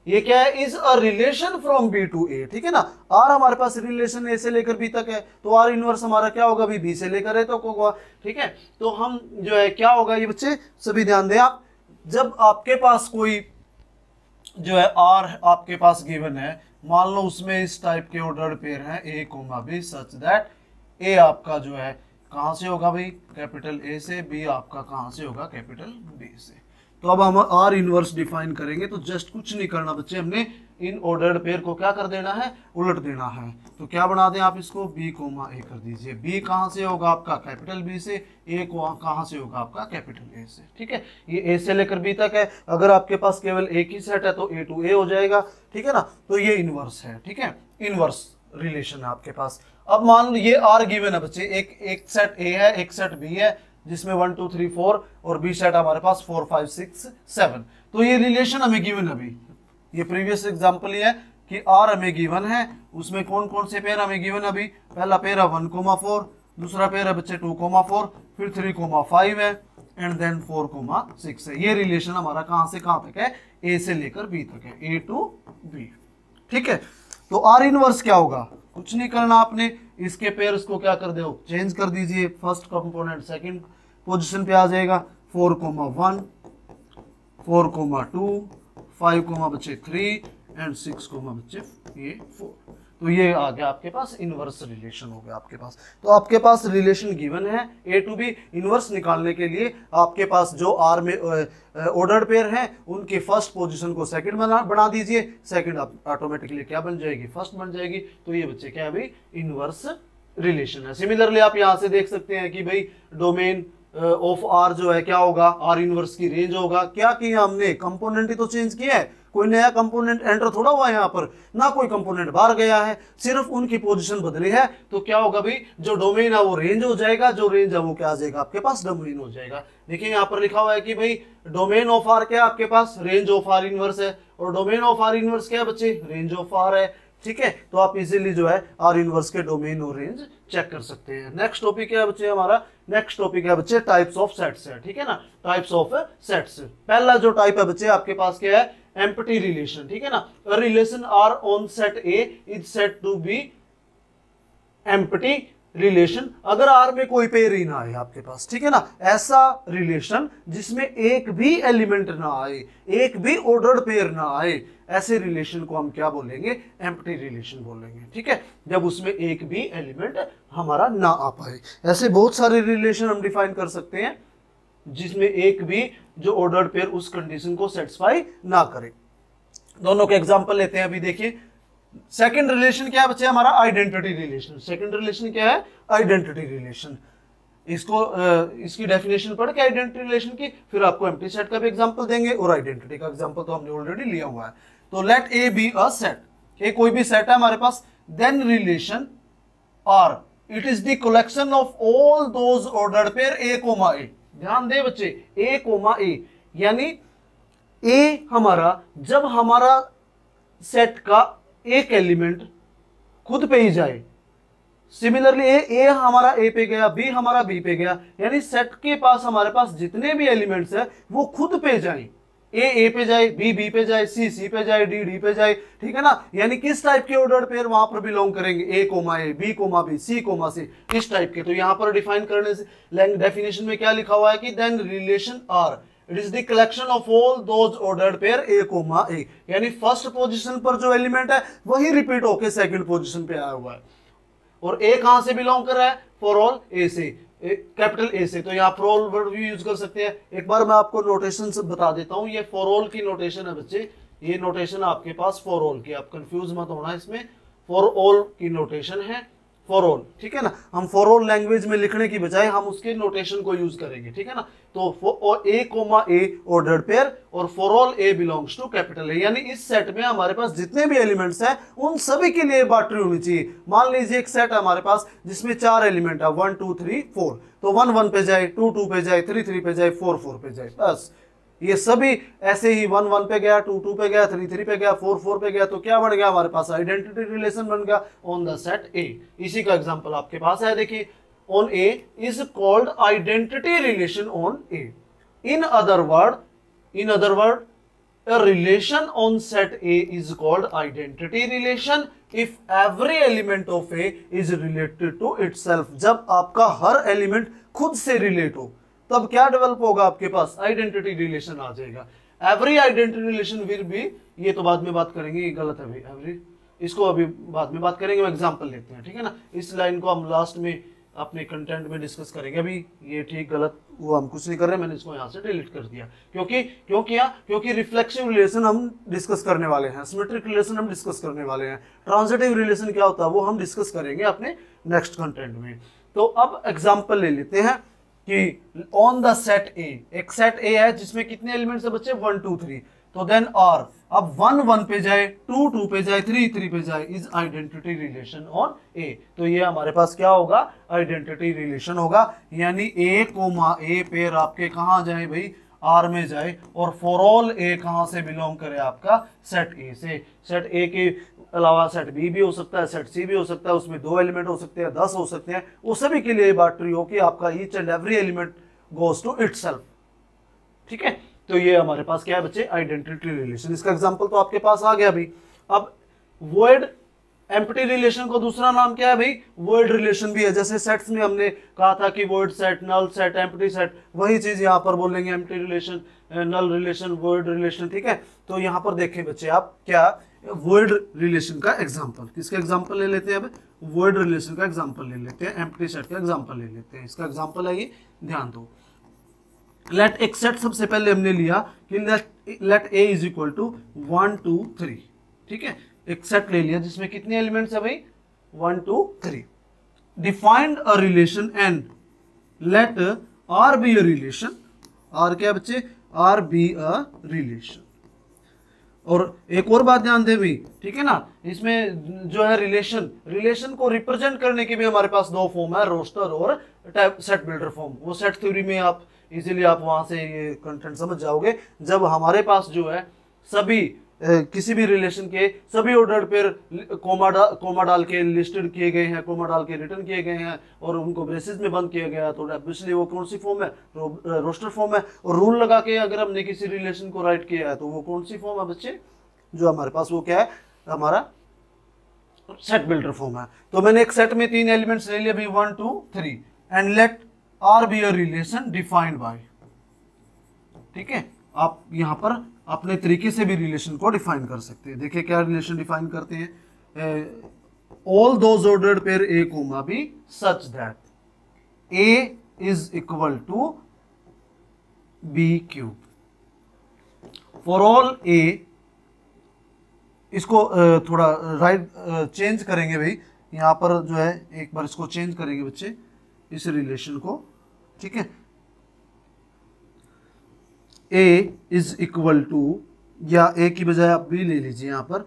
ये क्या है, is a relation from B to ए। ठीक है ना, आर हमारे पास रिलेशन ए से लेकर बी तक है, तो आर इनवर्स हमारा क्या होगा भी, बी से लेकर ए तक होगा। ठीक है, तो हम जो है क्या होगा ये बच्चे सभी ध्यान दें आप, जब आपके पास कोई जो है आर आपके पास गिवन है, मान लो उसमें इस टाइप के ऑर्डर्ड पेयर हैं a comma b such that ए आपका जो है कहां से होगा भाई, कैपिटल ए से, बी आपका कहां से होगा, कैपिटल बी से। तो अब हम आर इनवर्स डिफाइन करेंगे, तो जस्ट कुछ नहीं करना बच्चे, हमने इन ऑर्डर्ड पेयर को क्या कर देना है, उलट देना है। तो क्या बना दें आप इसको, बी कोमा ए कर दीजिए, बी कहां से होगा आपका, कैपिटल बी से, ए को कहां से होगा आपका, कैपिटल ए से। ठीक है, ये ए से लेकर बी तक है, अगर आपके पास केवल एक ही सेट है तो ए टू ए हो जाएगा। ठीक है ना, तो ये इनवर्स है। ठीक है, इनवर्स रिलेशन है आपके पास। अब मान लो ये आर गिवन है बच्चे, एक सेट ए है, एक सेट बी है, जिसमें 1 2 3 4 और बी सेट हमारे पास 4 5 6 7। तो ये रिलेशन हमें गिवन है अभी, ये प्रीवियस एग्जांपल ही है कि आर हमें गिवन है, उसमें कौन कौन से पेयर हमें गिवन है अभी, पहला पेयर है 1,4, दूसरा पेयर है बच्चे 2,4, फिर 3,5 है, एंड देन 4,6 है। ये रिलेशन हमारा कहां से कहां तक है, ए से लेकर बी तक है, ए टू बी। ठीक है, तो आर इनवर्स क्या होगा, कुछ नहीं करना आपने, इसके पेयर्स को क्या कर दो, चेंज कर दीजिए, फर्स्ट कंपोनेंट सेकंड पोजीशन पे आ जाएगा, 4,1, 4,2, 5, बच्चे 3 एंड 6, बच्चे ये 4। तो ये आ गया आपके पास इनवर्स रिलेशन हो गया आपके पास। तो आपके पास रिलेशन गिवन है ए टू बी। इनवर्स निकालने के लिए आपके पास जो आर में ऑर्डर्ड पेयर हैं उनके फर्स्ट पोजीशन को सेकंड बना दीजिए, सेकंड ऑटोमेटिकली क्या बन जाएगी, फर्स्ट बन जाएगी। तो ये बच्चे क्या है भाई, इनवर्स रिलेशन है। सिमिलरली आप यहां से देख सकते हैं कि भाई डोमेन ऑफ आर जो है क्या होगा, आर इनवर्स की रेंज होगा। क्या किया हमने, कंपोनेंट ही तो चेंज किया है, कोई नया कंपोनेंट एंटर थोड़ा हुआ है यहाँ पर, ना कोई कंपोनेंट बाहर गया है, सिर्फ उनकी पोजीशन बदली है। तो क्या होगा भाई, जो डोमेन है वो रेंज हो जाएगा, जो रेंज है वो क्या आ जाएगा आपके पास, डोमेन हो जाएगा। देखिए यहाँ पर लिखा हुआ है कि भाई डोमेन ऑफ आर क्या है आपके पास, रेंज ऑफ आर इनवर्स है, और डोमेन ऑफ आर इनवर्स क्या है बच्चे, रेंज ऑफ आर है। ठीक है, तो आप इजीली जो है आर इनवर्स के डोमेन और रेंज चेक कर सकते हैं। नेक्स्ट टॉपिक है बच्चे हमारा, नेक्स्ट टॉपिक है बच्चे टाइप्स ऑफ सेट्स है। ठीक है ना, टाइप्स ऑफ सेट्स। पहला जो टाइप है बच्चे आपके पास क्या है, एम्प्टी रिलेशन। ठीक है ना, a relation are on set A is set to be empty relation. अगर आर में कोई पेयर ही ना आए आपके पास, ठीक है ना, ऐसा रिलेशन जिसमें एक भी एलिमेंट ना आए, एक भी ऑर्डर्ड पेयर ना आए, ऐसे रिलेशन को हम क्या बोलेंगे, एम्प्टी रिलेशन बोलेंगे। ठीक है, जब उसमें एक भी एलिमेंट हमारा ना आ पाए। ऐसे बहुत सारे रिलेशन हम डिफाइन कर सकते हैं जिसमें एक भी जो ऑर्डर्ड पेयर उस कंडीशन को सेटिस्फाई ना करे। दोनों के एग्जांपल लेते हैं। अभी देखिए सेकंड रिलेशन क्या है बच्चे हमारा, आइडेंटिटी रिलेशन। सेकंड रिलेशन क्या है, आइडेंटिटी रिलेशन। इसको इसकी डेफिनेशन पढ़ के आइडेंटिटी रिलेशन की, फिर आपको एम्प्टी सेट का भी एग्जांपल देंगे और आइडेंटिटी का एग्जांपल तो हमने ऑलरेडी लिया हुआ है। तो let A be a set, A कोई भी सेट है हमारे पास, then relation R it is the collection of all those ordered pair A comma A. ध्यान दे बच्चे, ए कोमा ए, यानी ए हमारा, जब हमारा सेट का एक एलिमेंट खुद पे ही जाए, सिमिलरली ए हमारा ए पे गया, बी हमारा बी पे गया, यानी सेट के पास हमारे पास जितने भी एलिमेंट्स है वो खुद पे जाए, ए पे जाए, बी पे जाए, सी पे जाए, डी पे जाए। ठीक है ना, यानी किस टाइप के ऑर्डर्ड पेयर वहां पर बिलोंग करेंगे, ए कोमा ए, B comma B, C comma C, इस टाइप के। तो यहां पर डिफाइन करने से डेफिनेशन में क्या लिखा हुआ है कि then relation R it is the collection of all those ordered pair A comma A, यानी फर्स्ट पोजीशन पर जो एलिमेंट है वही रिपीट होके सेकंड पोजीशन पे आया हुआ है। और ए कहां से बिलोंग कर रहा है, फॉर ऑल ए से, कैपिटल ए से। तो यहाँ फॉर ऑल वर्ड भी यूज कर सकते हैं। एक बार मैं आपको नोटेशन से बता देता हूँ, ये फॉर ऑल की नोटेशन है बच्चे, ये नोटेशन आपके पास फॉर ऑल की, आप कंफ्यूज मत होना, इसमें फॉर ऑल की नोटेशन है, फॉर ऑल। ठीक है ना, हम फॉर ऑल लैंग्वेज में लिखने की बजाय हम उसके नोटेशन को यूज करेंगे। ठीक है ना, तो a comma a ordered pair और for all a belongs to capital a, यानी इस सेट में हमारे पास जितने भी एलिमेंट्स हैं उन सभी के लिए बाउंड्री होनी चाहिए। मान लीजिए एक सेट है हमारे पास जिसमें 4 एलिमेंट है, 1 2 3 4, तो 1 1 पे जाए, 2 2 पे जाए, 3 3 पे जाए, 4 4 पे जाए, बस। ये सभी ऐसे ही 1 1 पे गया, 2 2 पे गया, 3 3 पे गया, 4 4 पे गया, तो क्या बन गया हमारे पास, आइडेंटिटी रिलेशन बन गया ऑन द सेट ए। इसी का एग्जांपल आपके पास है, देखिए on A is called identity relation on A. In other word, a relation on set A is called identity relation if every element of A is related to itself. जब आपका हर element खुद से relate हो तब क्या develop होगा आपके पास, identity relation आ जाएगा। Every identity relation will be, ये तो बाद में बात करेंगे, ये गलत है भाई, एवरी इसको अभी बाद में बात करेंगे, एग्जांपल लेते हैं। ठीक है ना, इस लाइन को हम लास्ट में अपने कंटेंट में डिस्कस करेंगे। अभी ये ठीक गलत वो हम कुछ नहीं कर रहे, मैंने इसको यहाँ से डिलीट कर दिया। क्योंकि रिफ्लेक्सिव रिलेशन हम डिस्कस करने वाले हैं, सिमेट्रिक रिलेशन हम डिस्कस करने वाले हैं, ट्रांजिटिव रिलेशन क्या होता है वो हम डिस्कस करेंगे अपने नेक्स्ट कंटेंट में। तो अब एग्जांपल ले लेते हैं कि ऑन द सेट ए, एक सेट ए है जिसमें कितने एलिमेंट्स है बच्चे, 1 2 3, तो देन आर, अब 1 1 पे जाए, 2 2 पे जाए, 3 3 पे जाए, इज आइडेंटिटी रिलेशन ऑन ए। तो ये हमारे पास क्या होगा, आइडेंटिटी रिलेशन होगा, यानी ए कोमा ए पेयर आपके कहां जाए भाई, आर में जाए, और फॉर ऑल ए कहां से बिलोंग करे आपका, सेट ए से। सेट ए के अलावा सेट बी भी हो सकता है, सेट सी भी हो सकता है, उसमें 2 एलिमेंट हो सकते हैं, 10 हो सकते हैं, वो सभी के लिए बात ट्री हो कि आपका each and every element goes to itself. ठीक है, तो ये हमारे पास क्या है बच्चे, आइडेंटिटी रिलेशन। इसका एग्जांपल तो आपके पास आ गया अभी। अब वॉइड एम्प्टी रिलेशन को दूसरा नाम क्या है भाई, वॉइड रिलेशन भी है। जैसे सेट्स में हमने कहा था कि void set, null set, empty set, वही चीज यहाँ पर बोलेंगे, empty relation, null relation, void relation. ठीक है, तो यहाँ पर देखें बच्चे आप क्या, वॉइड रिलेशन का एग्जांपल, किसका एग्जांपल ले लेते हैं, अब वॉइड रिलेशन का एग्जांपल ले लेते हैं, एम्प्टी सेट का एग्जांपल ले लेते हैं। इसका एग्जांपल है ये, ध्यान दो। लेट एक सेट सबसे पहले हमने लिया कि let a is equal to 1 2 3। ठीक है, एक सेट ले लिया जिसमें कितने एलिमेंट्स है भाई, 1 2 3। Defined a relation and let R B a relation, r क्या बच्चे, आर बी अ रिलेशन। और एक और बात ध्यान दे भाई, ठीक है ना, इसमें जो है रिलेशन को रिप्रेजेंट करने के भी हमारे पास दो फॉर्म है, रोस्टर और सेट बिल्डर फॉर्म। वो सेट थ्योरी में आप इजीली आप वहां से ये कंटेंट समझ जाओगे। जब हमारे पास जो है सभी किसी भी रिलेशन के सभी ऑर्डर पेयर कोमा डाल के लिस्टेड किए गए हैं, कोमा डाल के रिटर्न किए गए हैं और उनको ब्रेसेस में बंद किया गया, तो ऑब्वियसली वो कौन सी फॉर्म है, रोस्टर फॉर्म है। और रूल लगा के अगर हमने किसी रिलेशन को राइट किया है तो वो कौन सी फॉर्म है बच्चे, जो हमारे पास वो क्या है, हमारा सेट बिल्डर फॉर्म है। तो मैंने एक सेट में 3 एलिमेंट्स ले लिए अभी 1 2 3 and let R B a relation defined by. ठीक है, आप यहां पर अपने तरीके से भी रिलेशन को डिफाइन कर सकते हैं। देखिए क्या रिलेशन डिफाइन करते हैं, all those ordered pair A comma b such that a is equal to b cube for all a. इसको थोड़ा राइट चेंज करेंगे भाई, यहां पर जो है एक बार इसको चेंज करेंगे बच्चे, इस रिलेशन को। ठीक है, a इज इक्वल टू, या a की बजाय आप b ले लीजिए यहां पर,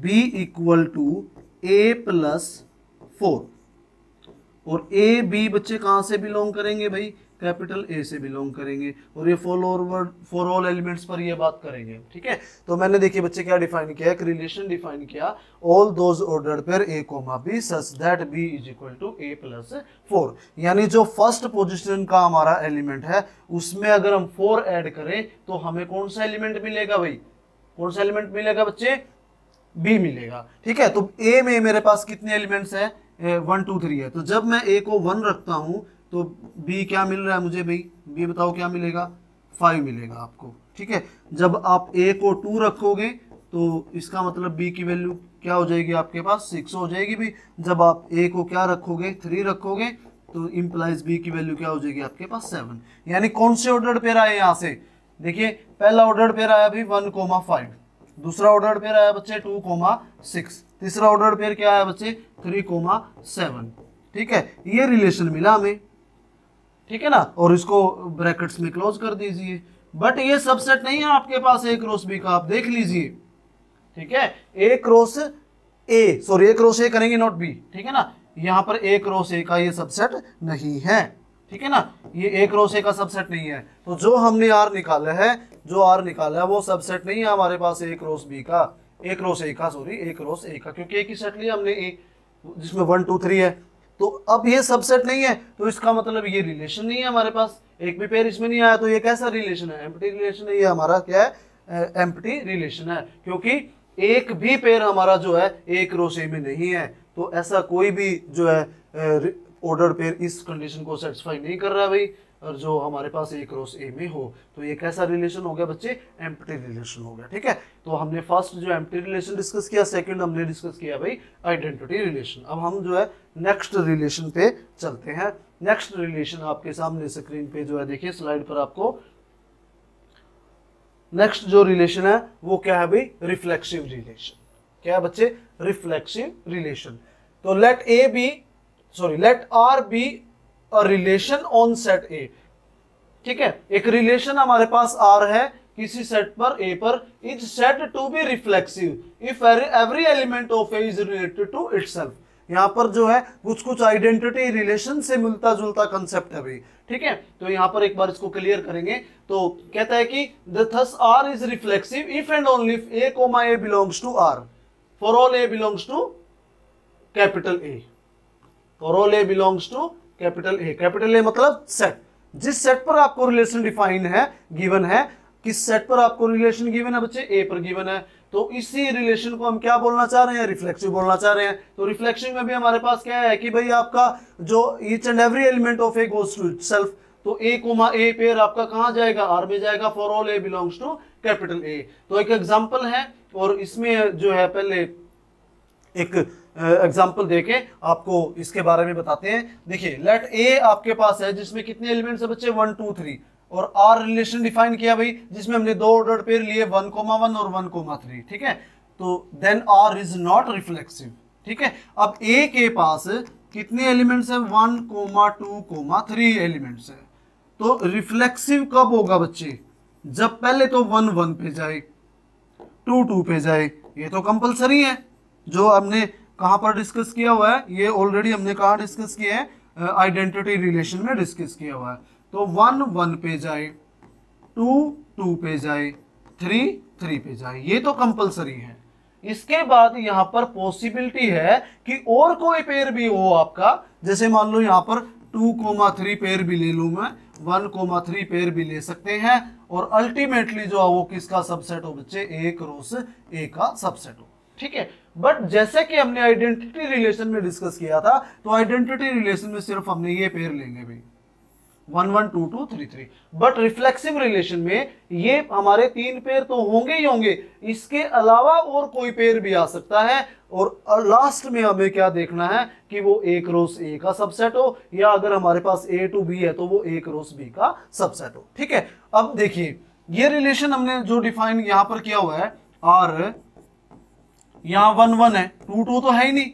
b equal to a plus 4। और a b बच्चे कहां से बिलोंग करेंगे भाई, कैपिटल A से बिलोंग करेंगे। और ये फॉर ऑल एलिमेंट्स पर ये बात करेंगे। ठीक है, तो मैंने देखिए बच्चे क्या डिफाइन किया, एक रिलेशन डिफाइन किया, all those ordered pair A comma B such that B is equal to A plus 4। यानी जो फर्स्ट पोजीशन का हमारा एलिमेंट है उसमें अगर हम 4 ऐड करें तो हमें कौन सा एलिमेंट मिलेगा भाई, कौन सा एलिमेंट मिलेगा बच्चे, B मिलेगा। ठीक है, तो A में मेरे पास कितने एलिमेंट्स है, 1 2 3 है। तो जब मैं A को 1 रखता हूं तो B क्या मिल रहा है मुझे भाई, B बताओ क्या मिलेगा, 5 मिलेगा आपको। ठीक है, जब आप A को 2 रखोगे तो इसका मतलब B की वैल्यू क्या हो जाएगी आपके पास, 6 हो जाएगी भाई। जब आप A को क्या रखोगे, 3 रखोगे तो इंप्लाइज B की वैल्यू क्या हो जाएगी आपके पास, 7। यानी कौन से ऑर्डर्ड पेयर आए यहाँ से, देखिए पहला ऑर्डर्ड पेयर आया भाई 1,5, दूसरा ऑर्डर्ड पेयर आया बच्चे 2,6, तीसरा ऑर्डर्ड पेयर क्या आया बच्चे 3,7। ठीक है, ये रिलेशन मिला हमें। ठीक है ना, और इसको ब्रैकेट्स में क्लोज कर दीजिए। बट ये सबसेट नहीं है आपके पास A क्रॉस B का, आप देख लीजिए। ठीक है, A cross A, sorry A cross A करेंगे नॉट B। ठीक है ना, यहां पर A क्रॉस A का ये सबसेट नहीं है। ठीक है ना, ये A क्रॉस A का सबसेट नहीं है। तो जो हमने R निकाला है, जो R निकाला है वो सबसेट नहीं है हमारे पास A क्रॉस B का, A क्रॉस A का, सॉरी A क्रॉस A का, क्योंकि एक ही सेट लिया हमने A जिसमें 1 2 3 है। तो अब ये सबसेट नहीं है तो इसका मतलब ये रिलेशन नहीं है हमारे पास, एक भी पेयर इसमें नहीं आया। तो ये कैसा रिलेशन है, एम्प्टी रिलेशन है। ये हमारा क्या है, एम्प्टी रिलेशन है, क्योंकि एक भी पेयर हमारा जो है A क्रॉस A में नहीं है। तो ऐसा कोई भी जो है ऑर्डर पेयर इस कंडीशन को सेटिस्फाई नहीं कर रहा है भाई, और जो हमारे पास A क्रॉस A में हो। तो ये कैसा रिलेशन हो गया बच्चे, एम्प्टी रिलेशन हो गया। ठीक है, तो हमने फर्स्ट जो एम्प्टी रिलेशन डिस्कस किया, सेकंड हमने डिस्कस किया भाई आइडेंटिटी रिलेशन। अब हम जो है नेक्स्ट रिलेशन पे चलते हैं। नेक्स्ट रिलेशन आपके सामने स्क्रीन पे जो है, देखिए स्लाइड पर आपको नेक्स्ट जो रिलेशन है वो क्या है भाई, रिफ्लेक्सिव रिलेशन। क्या है बच्चे, रिफ्लेक्सिव रिलेशन। तो let R B a relation on set a. ठीक है, एक रिलेशन हमारे पास R है किसी सेट पर A पर, is set to be reflexive if every element of A is related to itself. यहां पर जो है कुछ आइडेंटिटी रिलेशन से मिलता जुलता कंसेप्ट है भाई। ठीक है, तो यहां पर एक बार इसको क्लियर करेंगे। तो कहता है कि thus R is reflexive if and only if A, A belongs to R, for all A belongs to capital A, for all A belongs to capital A। Capital A मतलब सेट, जिस set पर आपको relation define है, given है, किस set पर आपको relation given है बच्चे, A पर गिवन है। तो इसी रिलेशन को हम क्या बोलना चाह रहे हैं, रिफ्लेक्सिव बोलना चाह रहे हैं। तो रिफ्लेक्सिव में भी हमारे पास क्या है कि भाई आपका जो each and every element of a goes to itself, तो ए कोमा ए पेयर आपका कहां जाएगा, आर में जाएगा, for all a belongs to capital a. तो एक एग्जांपल है और इसमें जो है पहले एक एग्जांपल देके आपको इसके बारे में बताते हैं। देखिए लेट ए आपके पास है जिसमें कितने एलिमेंट्स है बच्चे, 1 2 3, और आर रिलेशन डिफाइन किया भाई जिसमें हमने दो ऑर्डर पेयर लिए 1,1 और 1,3, ठीक है। तो then r is not reflexive, ठीक है। अब ए के पास कितने एलिमेंट्स है, 1,2,3 एलिमेंट्स है। तो रिफ्लेक्सिव कब होगा बच्चे, जब पहले तो 1 1 पे जाए, 2 2 पे जाए, ये तो कंपलसरी है। जो हमने कहां पर डिस्कस किया हुआ है, ये ऑलरेडी हमने कहां डिस्कस किया है, आइडेंटिटी रिलेशन में डिस्कस किया हुआ है। तो 1 1 पे जाए, 2 2 पे जाए, 3 3 पे जाए, ये तो कंपलसरी है। इसके बाद यहां पर पॉसिबिलिटी है कि और कोई पेयर भी हो आपका, जैसे मान लो यहां पर 2,3 पेयर भी ले लूं मैं, 1,3 पेयर भी ले सकते हैं, और अल्टीमेटली जो है वो किसका सबसेट हो बच्चे, ए क्रॉस ए का सबसेट हो, ठीक है। बट जैसे कि हमने आइडेंटिटी रिलेशन में डिस्कस किया था, तो आइडेंटिटी रिलेशन में सिर्फ हमने ये पेयर लेंगे भाई 1 1 2 2 3 3। बट रिफ्लेक्सिव रिलेशन में ये हमारे 3 पेयर तो होंगे ही होंगे, इसके अलावा और कोई पेयर भी आ सकता है। और लास्ट में हमें क्या देखना है कि वो ए क्रॉस ए का सबसेट हो, या अगर हमारे पास ए टू बी है तो वो ए क्रॉस बी का सबसेट हो, ठीक है। अब देखिए ये रिलेशन हमने जो डिफाइन यहां पर किया हुआ है, आर यहां 1 1 है, 2 2 तो है ही नहीं,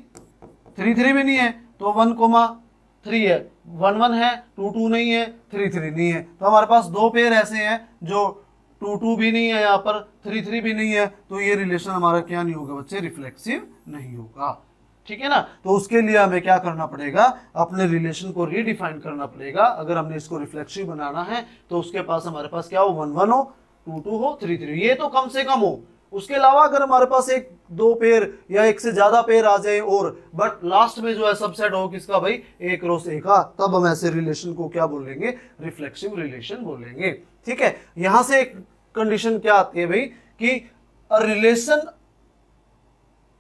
3 3 भी नहीं है, तो 1,3 है, 1 1 है, 2 2 नहीं है, 3 3 नहीं है। तो हमारे पास दो पेयर ऐसे हैं जो 2 2 भी नहीं है, यहाँ पर 3 3 भी नहीं है, तो ये रिलेशन हमारा क्या नहीं होगा बच्चे, रिफ्लेक्सिव नहीं होगा, ठीक है ना। तो उसके लिए हमें क्या करना पड़ेगा, अपने रिलेशन को रीडिफाइन करना पड़ेगा। अगर हमने इसको रिफ्लेक्सिव बनाना है तो उसके पास हमारे पास क्या हो, 1 1 हो, 2 2 हो, 3 3, ये तो कम से कम हो। उसके अलावा अगर हमारे पास एक दो पेयर या एक से ज्यादा पेयर आ जाए और बट लास्ट में जो है सबसेट हो किसका भाई, ए क्रॉस ए का, तब हम ऐसे रिलेशन को क्या बोलेंगे, रिफ्लेक्सिव रिलेशन बोलेंगे, ठीक है। यहां से एक कंडीशन क्या आती है भाई कि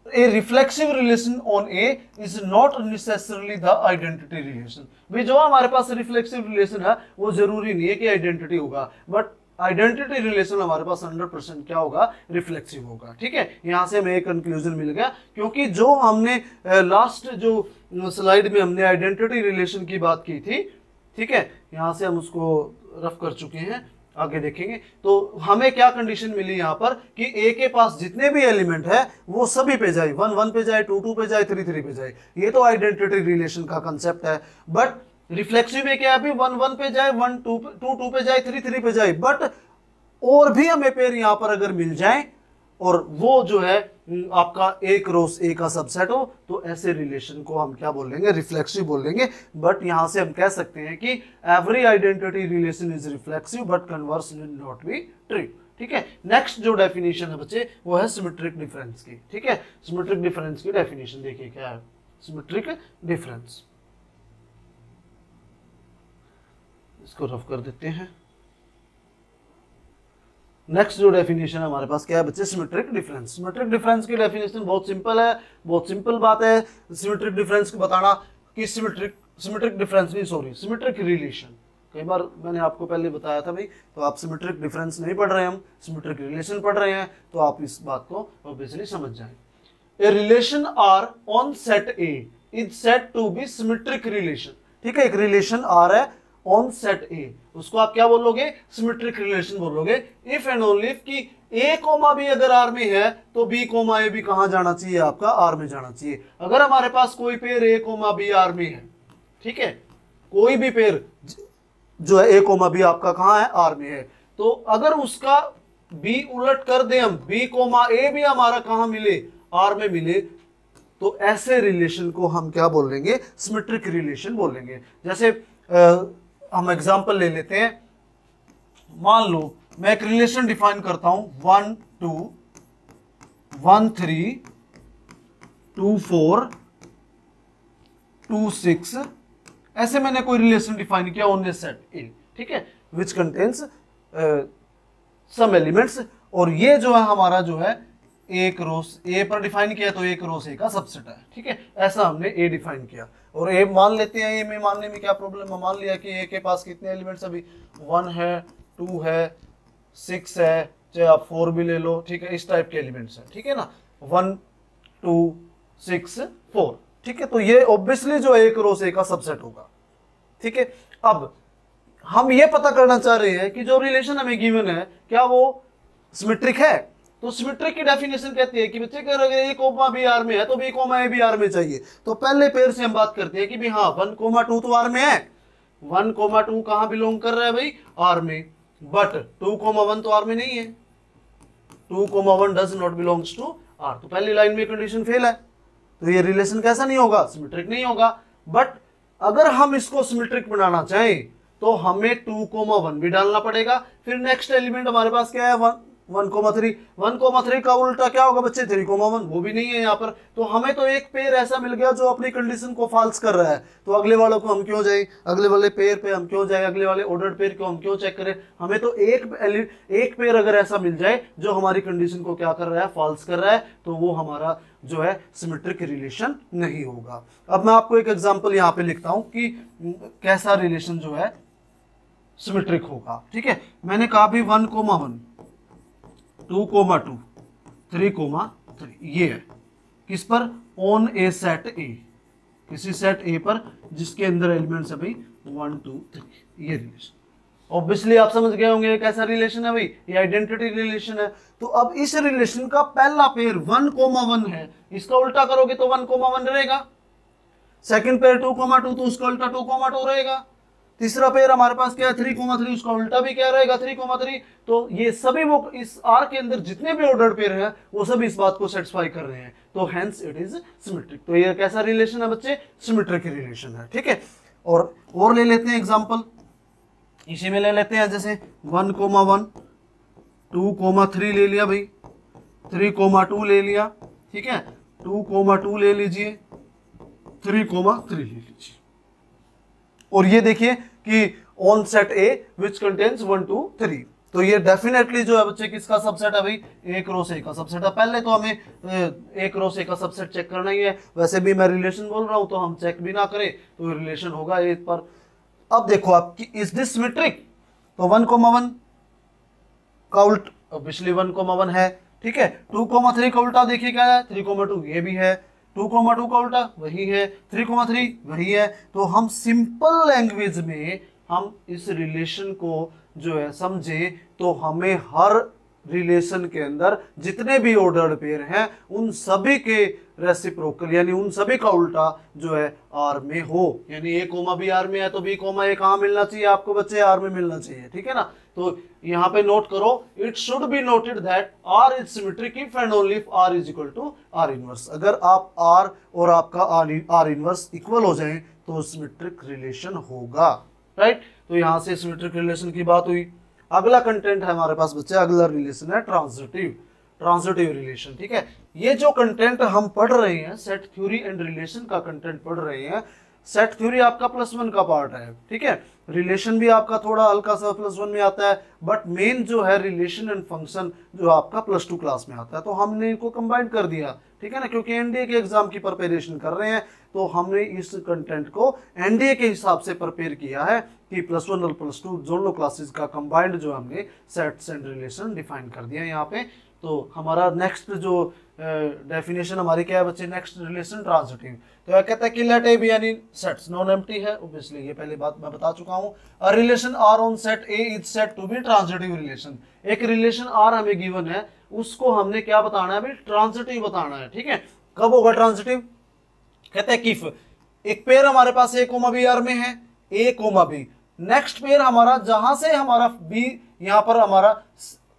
a reflexive relation on A is not necessarily the identity relation। भाई जो हमारे पास रिफ्लेक्सिव रिलेशन है वो जरूरी नहीं है कि आइडेंटिटी होगा, बट आइडेंटिटी रिलेशन हमारे पास 100% क्या होगा, रिफ्लेक्सिव होगा, ठीक है। यहां से हमें एक कंक्लूजन मिल गया, क्योंकि जो हमने लास्ट जो स्लाइड में हमने आइडेंटिटी रिलेशन की बात की थी, ठीक है, यहां से हम उसको रफ कर चुके हैं, आगे देखेंगे। तो हमें क्या कंडीशन मिली यहाँ पर कि ए के पास जितने भी एलिमेंट है वो सभी पे जाए, 1 1 पे जाए, 2 2 पे जाए, 3 3 पे जाए, ये तो आइडेंटिटी रिलेशन का कंसेप्ट है। बट रिफ्लेक्सिव में क्या है, अभी 1 1 पे जाए, 1 2 2 पे जाए, 3 3 पे जाए, बट और भी हमें पेयर यहां पर अगर मिल जाए और वो जो है आपका ए क्रॉस ए का सबसेट हो, तो ऐसे रिलेशन को हम क्या बोलेंगे, रिफ्लेक्सिव बोलेंगे। बट यहां से हम कह सकते हैं कि every identity relation is reflexive but converse need not be true, ठीक है। नेक्स्ट जो डेफिनेशन है बच्चे वो है सिमेट्रिक डिफरेंस की, ठीक है। सिमेट्रिक डिफरेंस की डेफिनेशन देखिए क्या है, सिमेट्रिक डिफरेंस, इसको रफ कर देते हैं। नेक्स्ट जो डेफिनेशन है हमारे पास क्या है बच्चे, सिमेट्रिक डिफरेंस। सिमेट्रिक डिफरेंस की डेफिनेशन बहुत सिंपल है, बहुत सिंपल बात है सिमेट्रिक डिफरेंस को बताना कि सिमेट्रिक डिफरेंस नहीं, सॉरी, सिमेट्रिक रिलेशन। कई बार मैंने आपको पहले बताया था भाई, तो आप सिमेट्रिक डिफरेंस नहीं पढ़ रहे हैं, हम सिमेट्रिक रिलेशन पढ़ रहे हैं, तो आप इस बात को ऑब्वियसली समझ जाएं। A relation are on set A is said to be symmetric relation, ठीक है। एक रिलेशन आर है ऑन सेट ए, उसको आप क्या बोलोगे, सिमेट्रिक रिलेशन बोलोगे। इफ एंड ओनली इफ कि ए कोमा बी अगर आर में है तो बी कोमा ए भी कहां जाना चाहिए, आपका आर में जाना चाहिए। अगर हमारे पास कोई पेयर ए कोमा बी आर में है, ठीक है, कोई भी पेयर जो है ए कोमा बी आपका कहां है, आर में है, तो अगर उसका बी उलट कर दे हम, बी कोमा ए भी हमारा कहां मिले, आर में मिले, तो ऐसे रिलेशन को हम क्या बोलेंगे, सिमेट्रिक रिलेशन बोलेंगे। जैसे हम एग्जांपल ले लेते हैं, मान लो मैं एक रिलेशन डिफाइन करता हूं 1 2 1 3 2 4 2 6, ऐसे मैंने कोई रिलेशन डिफाइन किया ऑन ए सेट ए, ठीक है, विच कंटेन्स सम एलिमेंट्स। और ये जो है हमारा जो है एक रो ए पर डिफाइन किया तो एक रो से का सबसेट है, ठीक है, ऐसा हमने ए डिफाइन किया। और ए मान लेते हैं, ए में मानने में क्या प्रॉब्लम है, मान लिया कि ए के पास कितने एलिमेंट्स अभी 1 है, 2 है, 6 है, चाहे आप 4 भी ले लो, ठीक है, इस टाइप के एलिमेंट्स है, ठीक है ना, 1 2 6 4, ठीक है। तो ये ऑब्वियसली जो एक रो से का सबसेट होगा, ठीक है। अब हम ये पता करना चाह रहे हैं कि जो रिलेशन हमें गिवन है क्या वो सिमेट्रिक है। तो सिमेट्रिक की डेफिनेशन कहती है कि बच्चे अगर ए कोमा बी आर में है तो बी कोमा ए भी आर में चाहिए। तो पहले पेयर से हम बात करते हैं कि भाई हाँ 1,2 तो आर में है, 1,2 कहां बिलोंग कर रहा है भाई, आर में, बट 2,1 तो आर में नहीं है, 2,1 does not belongs to r. तो पहली लाइन में कंडीशन फेल है, तो ये रिलेशन कैसा नहीं होगा, सिमेट्रिक नहीं होगा। बट अगर हम इसको सिमेट्रिक बनाना चाहें तो हमें 2,1 भी डालना पड़ेगा। फिर नेक्स्ट एलिमेंट हमारे पास क्या है 1,3, 1,3 का उल्टा क्या होगा बच्चे 3,1, वो भी नहीं है यहाँ पर। तो हमें तो एक पेयर ऐसा मिल गया जो अपनी कंडीशन को फॉल्स कर रहा है, तो अगले वालों को हम क्यों जाए, अगले वाले पेयर पे हम क्यों जाए, अगले वाले ऑर्डर्ड पेयर को हम क्यों चेक करें। हमें तो एक पेयर अगर ऐसा मिल जाए जो हमारी कंडीशन को क्या कर रहा है, फॉल्स कर रहा है, तो वो हमारा जो है सिमेट्रिक रिलेशन नहीं होगा। अब मैं आपको एक एग्जांपल यहाँ पे लिखता हूं कि कैसा रिलेशन जो है सिमेट्रिक होगा, ठीक है। मैंने कहा भी 1,1 2,2 3,3 ये है किस पर, ऑन ए सेट ए, किसी सेट ए पर जिसके अंदर एलिमेंट्स है भाई 1 2 3, ये रिलेशन। ऑब्वियसली आप समझ गए होंगे कैसा रिलेशन है भाई, ये आइडेंटिटी रिलेशन है। तो अब इस रिलेशन का पहला पेयर 1,1 है, इसका उल्टा करोगे तो 1,1 रहेगा। सेकंड पेयर 2,2 तो उसका उल्टा 2,2 रहेगा। तीसरा पेयर हमारे पास क्या है 3,3, उसका उल्टा भी क्या रहेगा 3,3। तो ये सभी वो इस आर के अंदर जितने भी ऑर्डर्ड पेयर हैं वो सभी इस बात को सेटिस्फाई कर रहे हैं, तो हेंस इट इज सिमेट्रिक। तो ये कैसा रिलेशन है बच्चे, सिमेट्रिक रिलेशन है, ठीक है। और ले लेते हैं एग्जांपल, इसी में ले लेते हैं जैसे 1,1 2,3 ले लिया भाई, 3,2 ले लिया, ठीक है, 2,2 ले लीजिए, 3,3 ले लीजिए। और ये देखिए कि on set A which contains 1 2 3, तो ये डेफिनेटली जो है बच्चे किसका सबसेट है भाई, एक रो से का सबसेट है। पहले तो हमें एक रो से का सबसेट चेक करना ही है, वैसे भी मैं रिलेशन बोल रहा हूं तो हम चेक भी ना करें तो रिलेशन होगा एक पर। अब देखो आपकी इज दिस सिमेट्रिक, तो 1,1 का उल्टा ऑब्वियसली 1,1 है, ठीक है। 2,3 का उल्टा देखिए क्या है 3,2, ये भी है, 2,2 का उल्टा वही है, 3,3 वही है। तो हम सिंपल लैंग्वेज में हम इस रिलेशन को जो है समझे तो हमें हर रिलेशन के अंदर जितने भी ऑर्डर्ड पेयर हैं उन सभी के रेसिप्रोकल यानी उन सभी का उल्टा जो है आर में हो, यानी ए कोमा बी आर में है तो बी कोमा ए कहाँ मिलना चाहिए आपको बच्चे, आर में मिलना चाहिए, ठीक है ना। तो यहाँ पे नोट करो, it should be noted that r is symmetric if and only if r is equal to r inverse. अगर आप आर और आपका आर इनवर्स इक्वल हो जाए तो सिमेट्रिक रिलेशन होगा, राइट। तो यहाँ से सिमेट्रिक रिलेशन की बात हुई। अगला कंटेंट है हमारे पास बच्चे, अगला रिलेशन है ट्रांजिटिव रिलेशन, ठीक है। ये जो कंटेंट हम पढ़ रहे हैं सेट थ्योरी एंड रिलेशन का कंटेंट पढ़ रहे हैं, सेट थ्योरी आपका +1 का पार्ट है, ठीक है। रिलेशन भी आपका थोड़ा हल्का सा +1 में आता है, बट मेन जो है रिलेशन एंड फंक्शन जो आपका +2 क्लास में आता है। तो हमने इनको कंबाइन कर दिया, ठीक है ना, क्योंकि एनडीए के एग्जाम की प्रिपरेशन कर रहे हैं तो हमने इस कंटेंट को एनडीए के हिसाब से प्रिपेयर किया है कि +1 और +2 दोनों क्लासेस का कंबाइंड जो हमने सेट्स एंड रिलेशन डिफाइन कर दिया यहाँ पे। तो हमारा नेक्स्ट जो डेफिनेशन हमारी क्या है बच्चे, नेक्स्ट रिलेशन ट्रांजिटिव। तो यह कहता है कि लेट ए b any sets non empty है, ऑब्वियसली ये पहले बात मैं बता चुका हूँ। A relation are on set A is set to be transitive relation. एक रिलेशन आर हमें गिवन है, उसको हमने क्या बताना है भाई, ट्रांजिटिव बताना है, ठीक है। कब होगा ट्रांजिटिव, कहते हैं किफ एक पेयर हमारे पास ए कोमा बी आर में है, a comma B, next pair हमारा जहां से हमारा बी यहां पर हमारा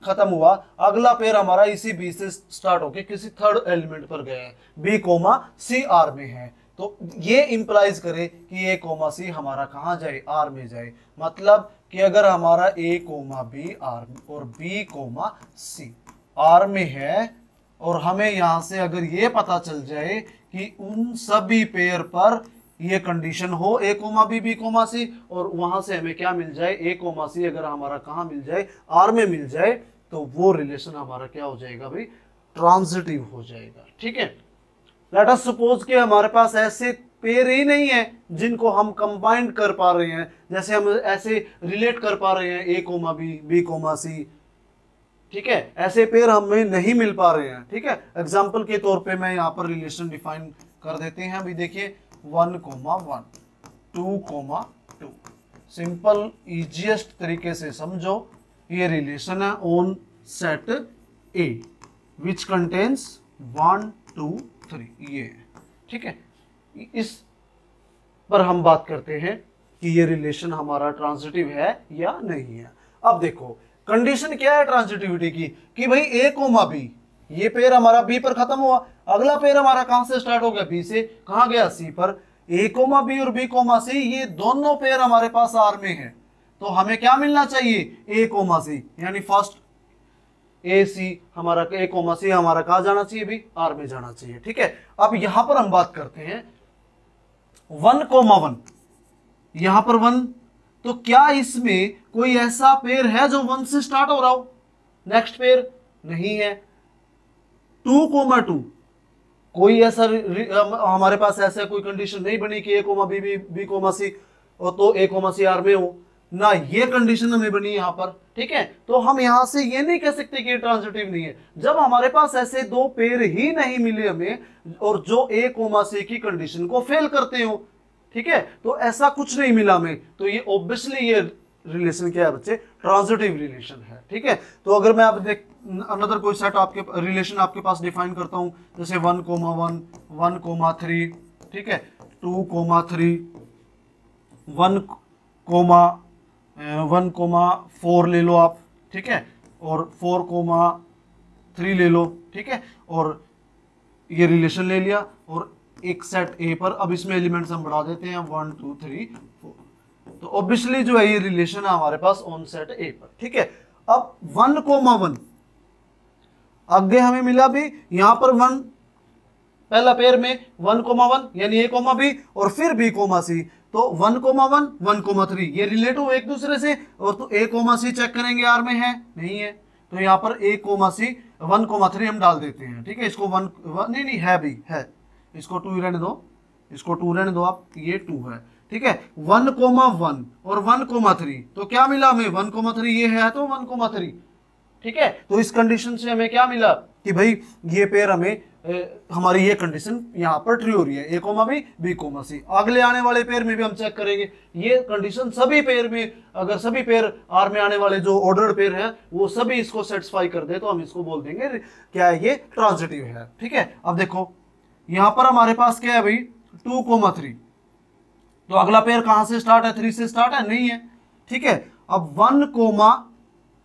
खत्म हुआ, अगला पेयर हमारा इसी बी से स्टार्ट होके किसी थर्ड एलिमेंट पर गया है, बी कोमा सी आर में है। तो ये इंप्लाइज करे कि ए कोमा सी हमारा कहां जाए, आर में जाए। मतलब कि अगर हमारा ए कोमा बी आर और बी कोमा सी आर में है और हमें यहां से अगर ये पता चल जाए कि उन सभी पेयर पर ये कंडीशन हो ए कोमा बी कोमा सी, और वहां से हमें क्या मिल जाए, ए कोमा सी अगर हमारा कहां मिल जाए, आर में मिल जाए, तो वो रिलेशन हमारा क्या हो जाएगा भाई, ट्रांजिटिव हो जाएगा। ठीक है, लेट अस सपोज कि हमारे पास ऐसे पेयर ही नहीं है जिनको हम कंबाइन कर पा रहे हैं, जैसे हम ऐसे रिलेट कर पा रहे हैं a comma b, b comma c. ठीक है, ऐसे पेयर हमें नहीं मिल पा रहे हैं। ठीक है, एग्जाम्पल के तौर पे मैं यहाँ पर रिलेशन डिफाइन कर देते हैं। अभी देखिए 1, 1, 2, 2, सिंपल इजीएस्ट तरीके से समझो, ये रिलेशन है on set A which contains 1, 2, 3, ये। ठीक है, इस पर हम बात करते हैं कि ये रिलेशन हमारा ट्रांजिटिव है या नहीं है। अब देखो कंडीशन क्या है ट्रांजिटिविटी की, कि भाई ए कोमा बी, ये पेयर हमारा बी पर खत्म हुआ, अगला पेयर हमारा कहां से स्टार्ट हो गया, बी से, कहां गया, सी पर। ए कोमा बी और बी कोमा सी ये दोनों पेयर हमारे पास आर में है, तो हमें क्या मिलना चाहिए, ए कोमा सी, यानी फर्स्ट ए सी हमारा, ए कोमा सी हमारा कहां जाना चाहिए, भी आर में जाना चाहिए। ठीक है, अब यहां पर हम बात करते हैं 1, 1, यहां पर 1, तो क्या इसमें कोई ऐसा पेयर है जो 1 से स्टार्ट हो रहा हो, नेक्स्ट पेयर नहीं है। 2, 2, कोई ऐसा हमारे पास ऐसा कोई कंडीशन नहीं बनी कि a comma b, b comma c, और तो ए कोमा सी आर में हो ना, ये कंडीशन हमें बनी यहां पर। ठीक है, तो हम यहां से ये नहीं कह सकते कि ये ट्रांजिटिव नहीं है, जब हमारे पास ऐसे दो पेयर ही नहीं मिले हमें और जो ए कोमा सी की कंडीशन को फेल करते हो। ठीक है, तो ऐसा कुछ नहीं मिला हमें, तो ये ऑब्वियसली ये रिलेशन क्या है बच्चे, ट्रांजिटिव रिलेशन है। ठीक है, तो अगर मैं अब देख अनदर कोई सेट आपके रिलेशन आपके पास डिफाइन करता हूं, जैसे 1, 1, 1, 3, ठीक है, 2, 3, 1, 4 ले लो आप। ठीक है, और 4, 3 ले लो। ठीक है, और ये रिलेशन ले लिया और एक सेट ए पर, अब इसमें एलिमेंट्स हम बढ़ा देते हैं 1, 2, 3, 4, तो ऑब्वियसली जो है ये रिलेशन है हमारे पास ऑन सेट ए पर। ठीक है, अब 1, 1 आगे हमें मिला भी यहां पर 1 पहला पेयर में 1, 1 यानी ए कोमा बी और फिर बी कोमा सी, तो 1, 1, 1, 3 ये रिलेट हुए एक दूसरे से, और तो ए कोमा सी चेक करेंगे आर में है नहीं है, तो यहां पर ए कोमा सी 1, 3 हम डाल देते हैं। ठीक है, इसको 1 नहीं है भी है, इसको 2 रहने दो, इसको 2 रहने दो आप, ये 2 है। ठीक है, 1, 1 और 1, 3, तो क्या मिला हमें, 1, 3 ये है तो 1, 3। ठीक है, तो इस कंडीशन से हमें क्या मिला कि भाई ये पेयर हमें हमारी ये कंडीशन यहाँ पर ट्रू हो रही है, a comma b, b comma c. अगले आने वाले पेयर में भी हम चेक करेंगे ये कंडीशन, सभी पेयर में अगर सभी पेयर आर में आने वाले जो ऑर्डर्ड पेयर है वो सभी इसको सेटिस्फाई कर दे तो हम इसको बोल देंगे क्या है, ये ट्रांजिटिव है। ठीक है, अब देखो यहां पर हमारे पास क्या है भाई 2, 3, तो अगला पेयर कहां से स्टार्ट है, 3 से स्टार्ट है नहीं है। ठीक है, अब 1,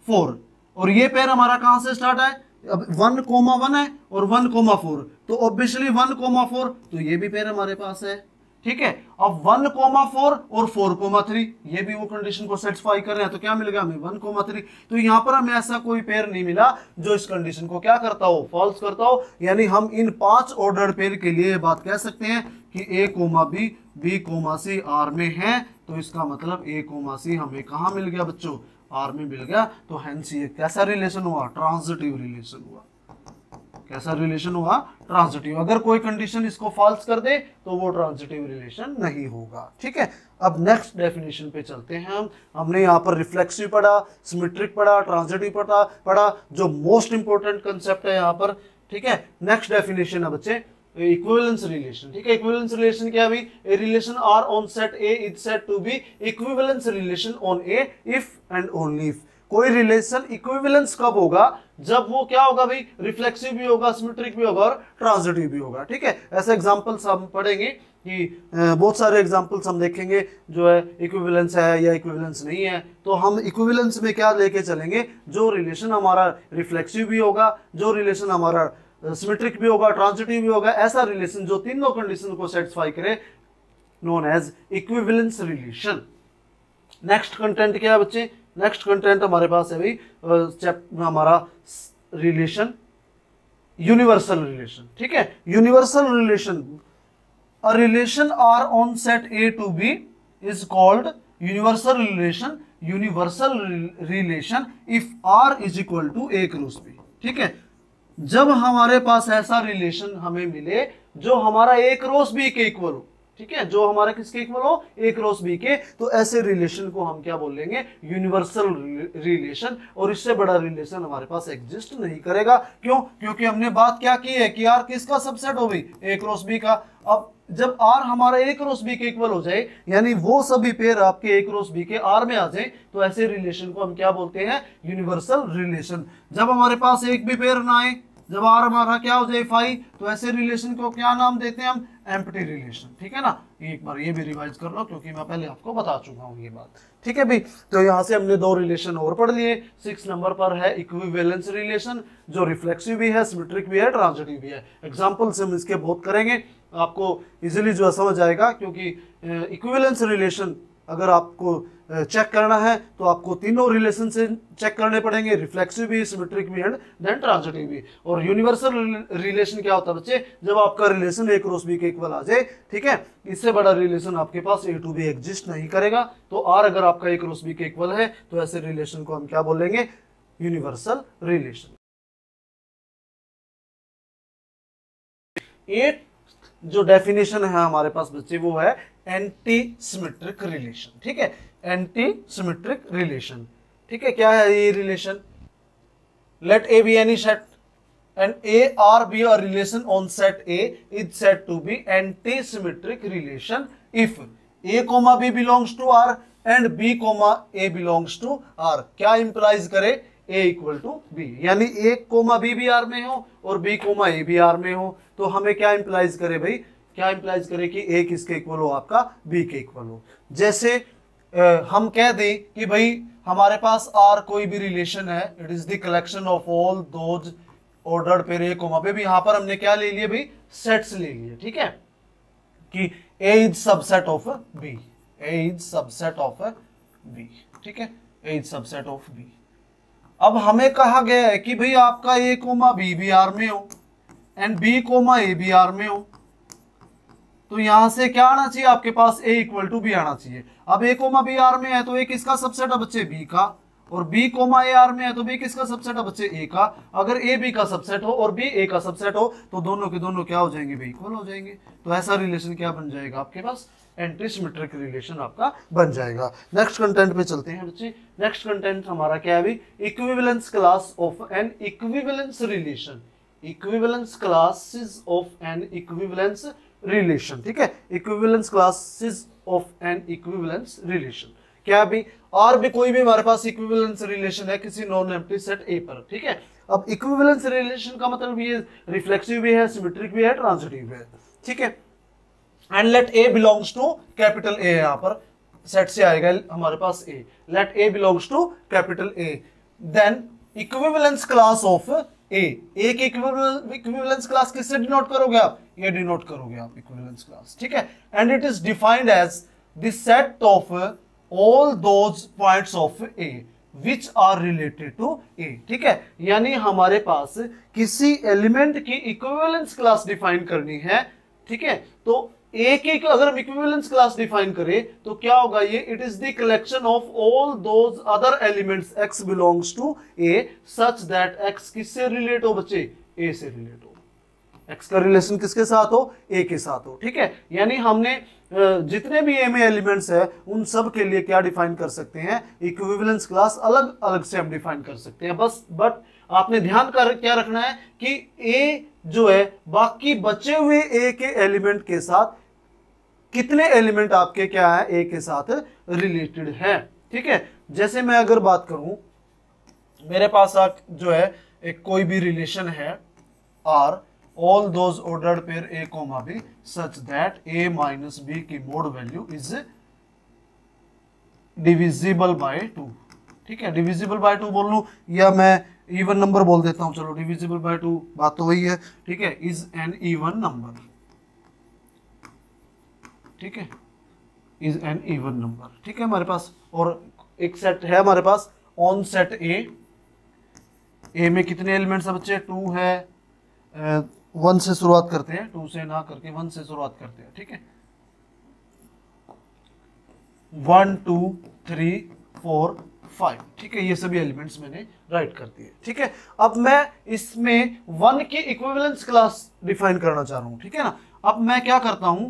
4 और ये पेयर हमारा कहां से स्टार्ट है, अब 1, 1 है और 1, 4, तो ऑब्वियसली 1, 4 तो ये भी पेयर हमारे पास है। ठीक है, अब 1, 4 और 4, 3 ये भी वो कंडीशन को सेटिस्फाई कर रहे हैं, तो क्या मिलेगा हमें 1, 3, तो यहां पर हमें ऐसा कोई पेयर नहीं मिला जो इस कंडीशन को क्या करता हो, फॉल्स करता हो। यानी हम इन 5 ऑर्डर्ड पेयर के लिए बात कह सकते हैं कि a comma b, b comma c R में है, तो इसका मतलब ए कोमा सी हमें कहां मिल गया बच्चों, आर में मिल गया। तो हेंस ये कैसा रिलेशन हुआ, ट्रांजिटिव रिलेशन हुआ। कैसा रिलेशन हुआ, ट्रांजिटिव। अगर कोई कंडीशन इसको फॉल्स कर दे तो वो ट्रांजिटिव रिलेशन नहीं होगा। ठीक है, अब नेक्स्ट डेफिनेशन पे चलते हैं हमने यहाँ पर रिफ्लेक्सिव पढ़ा, सिमेट्रिक पढ़ा, ट्रांजिटिव पढ़ा जो मोस्ट इंपोर्टेंट कंसेप्ट है यहाँ पर। ठीक है, नेक्स्ट डेफिनेशन है बच्चे इक्विवेलेंस रिलेशन। ठीक है, इक्विवेलेंस रिलेशन क्या है भाई, a relation are on set A is said to be equivalence relation on A if and only if. कोई रिलेशन इक्विवेलेंस कब होगा, जब वो क्या होगा भाई, रिफ्लेक्सिव भी होगा, सिमेट्रिक भी होगा और ट्रांजिटिव भी होगा। ठीक है, ऐसे एग्जांपल्स हम पढ़ेंगे कि बहुत सारे एग्जांपल्स हम देखेंगे जो है इक्विवेलेंस है या इक्विवेलेंस नहीं है। तो हम इक्विवेलेंस में क्या लेके चलेंगे, जो रिलेशन हमारा रिफ्लेक्सिव भी होगा, जो रिलेशन हमारा सिमेट्रिक भी होगा, ट्रांजिटिव भी होगा, ऐसा रिलेशन जो तीनों कंडीशन को सेटिस्फाई करे, known as equivalence relation. Next content क्या है बच्चे, नेक्स्ट कंटेंट हमारे पास है भाई हमारा रिलेशन, यूनिवर्सल रिलेशन। ठीक है, universal relation, a relation are on set a to B is called universal relation, universal relation if r is equal to A cross B. ठीक है, जब हमारे पास ऐसा रिलेशन हमें मिले जो हमारा ए क्रॉस बी के इक्वल हो, ठीक है, जो हमारा किसके इक्वल हो, ए क्रॉस बी के, तो ऐसे रिलेशन को हम क्या बोलेंगे, यूनिवर्सल रिलेशन। और इससे बड़ा रिलेशन हमारे पास एग्जिस्ट नहीं करेगा। क्यों? क्योंकि हमने बात क्या की है कि आर किसका सबसेट हो गई, ए क्रॉस बी का। अब जब आर हमारा ए क्रॉस बी के इक्वल हो जाए, यानी वो सभी पेयर आपके ए क्रॉस बी के आर में आ जाए, तो ऐसे रिलेशन को हम क्या बोलते हैं, यूनिवर्सल रिलेशन। जब हमारे पास एक भी पेयर ना आए, जब आर हमारा क्या हो जाए 5, तो ऐसे रिलेशन को क्या नाम देते हैं हम, एम्प्टी रिलेशन। ठीक है ना, एक बार ये भी रिवाइज कर लो क्योंकि मैं पहले आपको बता चुका हूं ये बात। ठीक है भाई, तो यहां से हमने 2 रिलेशन और पढ़ लिए। 6 नंबर पर है इक्विवेलेंस रिलेशन, जो रिफ्लेक्सिव भी है, सिमेट्रिक भी है, ट्रांजिटिव भी है। एग्जांपल से हम इसके बहुत करेंगे, आपको इजीली जो है समझ आएगा। क्योंकि इक्विवेलेंस रिलेशन अगर आपको चेक करना है तो आपको तीनों रिलेशन से चेक करने पड़ेंगे, रिफ्लेक्सिव भी, सिमेट्रिक भी एंड देन ट्रांजिटिव भी। और यूनिवर्सल रिलेशन क्या होता है बच्चे, जब आपका रिलेशन ए क्रॉस बी के इक्वल आ जाए, ठीक है, इससे बड़ा रिलेशन आपके पास ए टू बी एग्जिस्ट नहीं करेगा। तो आर अगर आपका ए क्रॉस बी के इक्वल है तो ऐसे रिलेशन को हम क्या बोलेंगे, यूनिवर्सल रिलेशन। एक जो डेफिनेशन है हमारे पास बच्चे वो है एंटी सिमेट्रिक रिलेशन। ठीक है, एंटी सिमेट्रिक रिलेशन। ठीक है, क्या है ये relation, let A b any set and a r B a relation on set A is said to be anti symmetric relation if a comma b belongs to r and b comma a belongs to r. क्या implies करे, a equal to b, यानी a comma b भी are में हो और B comma ए भी are में हो, तो हमें क्या इंप्लाइज करे भाई, क्या इंप्लाइज करे कि ए किसके इक्वल हो, आपका बी के इक्वल हो। जैसे हम कह दें कि भाई हमारे पास आर कोई भी रिलेशन है, it is the collection of all those ordered pair A comma b. यहां पर हमने क्या ले लिए भाई, सेट्स ले लिए। ठीक है, कि A is subset of B, A is subset of B. ठीक है, ए इज सबसेट ऑफ बी। अब हमें कहा गया है कि भाई आपका ए कोमा बी भी आर में हो एंड बी कोमा ए भी आर में हो, तो यहां से क्या आना चाहिए आपके पास, ए इक्वल टू बी आना चाहिए। अब ए कोमा बी आर में है तो ए किसका सबसेट है बच्चे, बी का, और बी कोमा ए आर में है तो बी किसका सबसेट है बच्चे, ए का। अगर ए बी का सबसेट हो और बी ए का सबसेट हो तो दोनों के दोनों क्या हो जाएंगे, बी इक्वल हो जाएंगे। तो ऐसा रिलेशन क्या बन जाएगा आपके पास, एंटी सिमेट्रिक रिलेशन आपका बन जाएगा। नेक्स्ट कंटेंट पे चलते हैं बच्चे। नेक्स्ट कंटेंट हमारा क्या है अभी, equivalence class of N equivalence relation, equivalence classes of N equivalence relation. ठीक है, equivalence classes of N equivalence relation क्या भी, और भी कोई भी हमारे पास इक्विवेलेंस रिलेशन है किसी नॉन एम्प्टी सेट ए पर। ठीक है, अब इक्विवेलेंस रिलेशन का मतलब ये रिफ्लेक्सिव भी है, सिमेट्रिक भी है, ट्रांजिटिव भी है। ठीक है, and let a belongs to capital A, यहां पर सेट से आएगा हमारे पास a, let a belongs to capital A, then equivalence class of a, a की इक्विवेलेंस क्लास किससे डिनोट करोगे आप, ये डिनोट करोगे आप इक्विवेलेंस क्लास। ठीक है, and it is defined as the set of all those points of a which are related to ए। ठीक है, यानी हमारे पास किसी एलिमेंट की इक्विवेलेंस क्लास डिफाइन करनी है। ठीक है, तो ए की अगर हम इक्विवेलेंस क्लास डिफाइन करें तो क्या होगा, ये it is the collection of all those other elements x belongs to a such that x किससे रिलेट हो बच्चे, ए से रिलेट हो, एक्स का रिलेशन किसके साथ हो, ए के साथ हो। ठीक है, यानी हमने जितने भी ए में एलिमेंट्स है उन सब के लिए क्या डिफाइन कर सकते हैं, इक्विवेलेंस क्लास अलग अलग से हम डिफाइन कर सकते हैं बस। बट आपने ध्यान कर क्या रखना है कि ए जो है बाकी बचे हुए ए के एलिमेंट के साथ कितने एलिमेंट आपके क्या है, ए के साथ रिलेटेड है। ठीक है, जैसे मैं अगर बात करूं, मेरे पास जो है एक कोई भी रिलेशन है R, all those ordered pair A comma b such that a minus b की mod value is divisible by 2। ठीक है, डिविजिबल बाय 2 बोल लूं या मैं इवन नंबर बोल देता हूं, चलो डिविजिबल बाय 2 बात तो वही है। ठीक है, इज एन इवन नंबर। ठीक है, इज एन इवन नंबर। ठीक है, हमारे पास और एक सेट है हमारे पास ऑन सेट ए, ए में कितने एलिमेंट्स है बच्चे, 2 है। 1 से शुरुआत करते हैं, 2 से ना करके 1 से शुरुआत करते हैं। ठीक है, 1 2 3 4 5, ठीक है, ये सभी एलिमेंट्स मैंने राइट कर दिए, ठीक है। अब मैं इसमें 1 की इक्विवेलेंस क्लास डिफाइन करना चाह रहा हूं, ठीक है ना। अब मैं क्या करता हूं,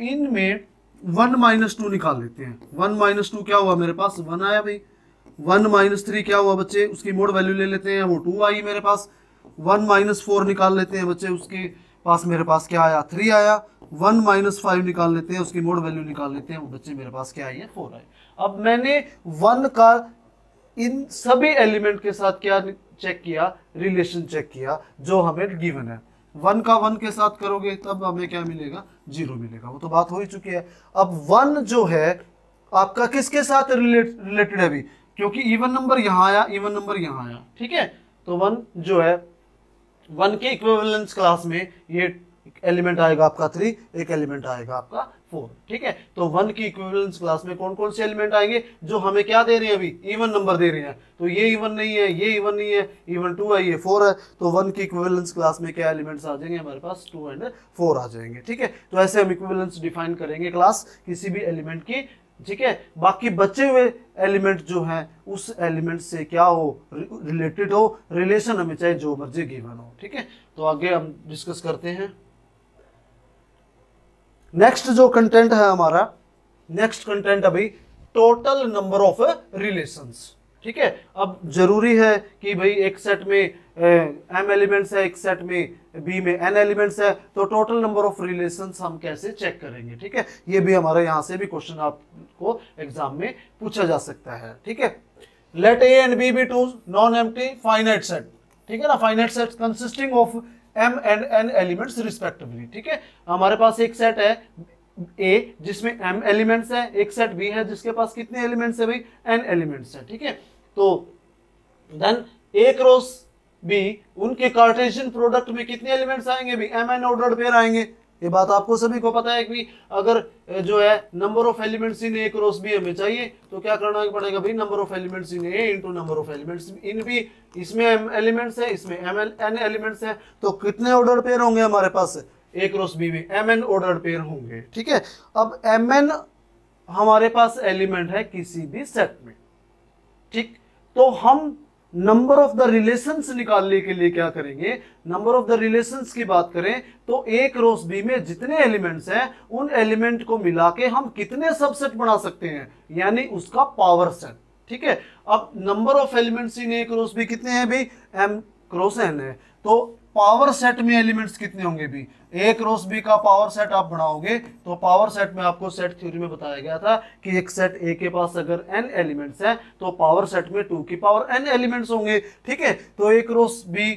इनमें 1 माइनस 2 निकाल लेते हैं। 1 माइनस 2 क्या हुआ मेरे पास, 1 आया भाई। 1 माइनस 3 क्या हुआ बच्चे, उसकी मोड वैल्यू ले लेते हैं, वो 2 आई मेरे पास। 1 माइनस 4 निकाल लेते हैं बच्चे, उसके पास मेरे पास क्या आया, 3 आया। 1 माइनस 5 निकाल लेते हैं, उसकी मोड वैल्यू निकाल लेते हैं, वो बच्चे मेरे पास क्या आई है, 4 आई। अब मैंने 1 का इन सभी एलिमेंट के साथ क्या चेक किया, रिलेशन चेक किया जो हमें गिवन है। 1 का 1 के साथ करोगे तब हमें क्या मिलेगा, 0 मिलेगा, वो तो बात हो ही चुकी है। अब 1 जो है आपका किसके साथ रिलेटेड है अभी, क्योंकि इवन नंबर यहां आया, इवन नंबर यहां आया, ठीक है। तो 1 जो है 1 के इक्विवेलेंस क्लास में ये एलिमेंट आएगा आपका 3, एक एलिमेंट आएगा आपका 4, ठीक है। तो 1 की इक्विवेलेंस क्लास में कौन कौन से एलिमेंट आएंगे, जो हमें क्या दे रहे हैं अभी, इवन नंबर दे रहे हैं। तो ये इवन नहीं है, ये इवन नहीं है, इवन 2 है, ये 4 है। तो 1 की इक्विवेलेंस क्लास में क्या एलिमेंट्स आ जाएंगे हमारे पास, 2 एंड 4 आ जाएंगे, ठीक है। तो ऐसे हम इक्विवेलेंस डिफाइन करेंगे क्लास किसी भी एलिमेंट की, ठीक है। बाकी बचे हुए एलिमेंट जो हैं उस एलिमेंट से क्या हो, रिलेटेड हो, रिलेशन हमें चाहे जो मर्जी गिवन हो, ठीक है। तो आगे हम डिस्कस करते हैं। नेक्स्ट जो कंटेंट है हमारा, नेक्स्ट कंटेंट अभी टोटल नंबर ऑफ रिलेशंस, ठीक है। अब जरूरी है कि भाई एक सेट में m एलिमेंट्स है, एक सेट में b में n एलिमेंट्स है, तो टोटल नंबर ऑफ रिलेशंस हम कैसे चेक करेंगे, ठीक है। ये भी हमारे यहां से भी क्वेश्चन आपको एग्जाम में पूछा जा सकता है, ठीक है। Let a and b be two non empty finite set, ठीक है ना। Finite set consisting of m and n elements respectively, ठीक है। हमारे पास एक सेट है A जिसमें m एलिमेंट्स है, एक सेट B है जिसके पास कितने एलिमेंट्स है भाई, n एलिमेंट्स है, ठीक है। तो देन A क्रॉस B उनके कार्टेशियन प्रोडक्ट में कितने एलिमेंट्स आएंगे भाई, m n ऑर्डर्ड पेयर आएंगे। ये बात आपको सभी को पता है कि अगर जो है number of elements in A cross B हमें चाहिए तो क्या करना पड़ेगा भाई, number of elements in A into number of elements in B। इसमें m एलिमेंट्स है, इसमें n एलिमेंट्स है, तो कितने ऑर्डर पेयर होंगे हमारे पास, A क्रॉस B में mn ऑर्डर पेयर होंगे, ठीक है। अब mn हमारे पास एलिमेंट है किसी भी सेट में, ठीक। तो हम नंबर ऑफ द रिलेशंस निकालने के लिए क्या करेंगे, नंबर ऑफ द रिलेशंस की बात करें तो A क्रॉस B में जितने एलिमेंट्स हैं उन एलिमेंट को मिला के हम कितने सबसेट बना सकते हैं, यानी उसका पावर सेट, ठीक है। अब number of elements in A cross B कितने हैं भाई, m क्रॉस n है, तो पावर सेट में एलिमेंट्स कितने होंगे भी, A क्रॉस B का पावर सेट आप बनाओगे तो पावर सेट में आपको सेट थ्योरी में बताया गया था कि एक सेट A के पास अगर n एलिमेंट्स है तो पावर सेट में 2 की पावर n एलिमेंट्स होंगे, ठीक है। तो A क्रॉस B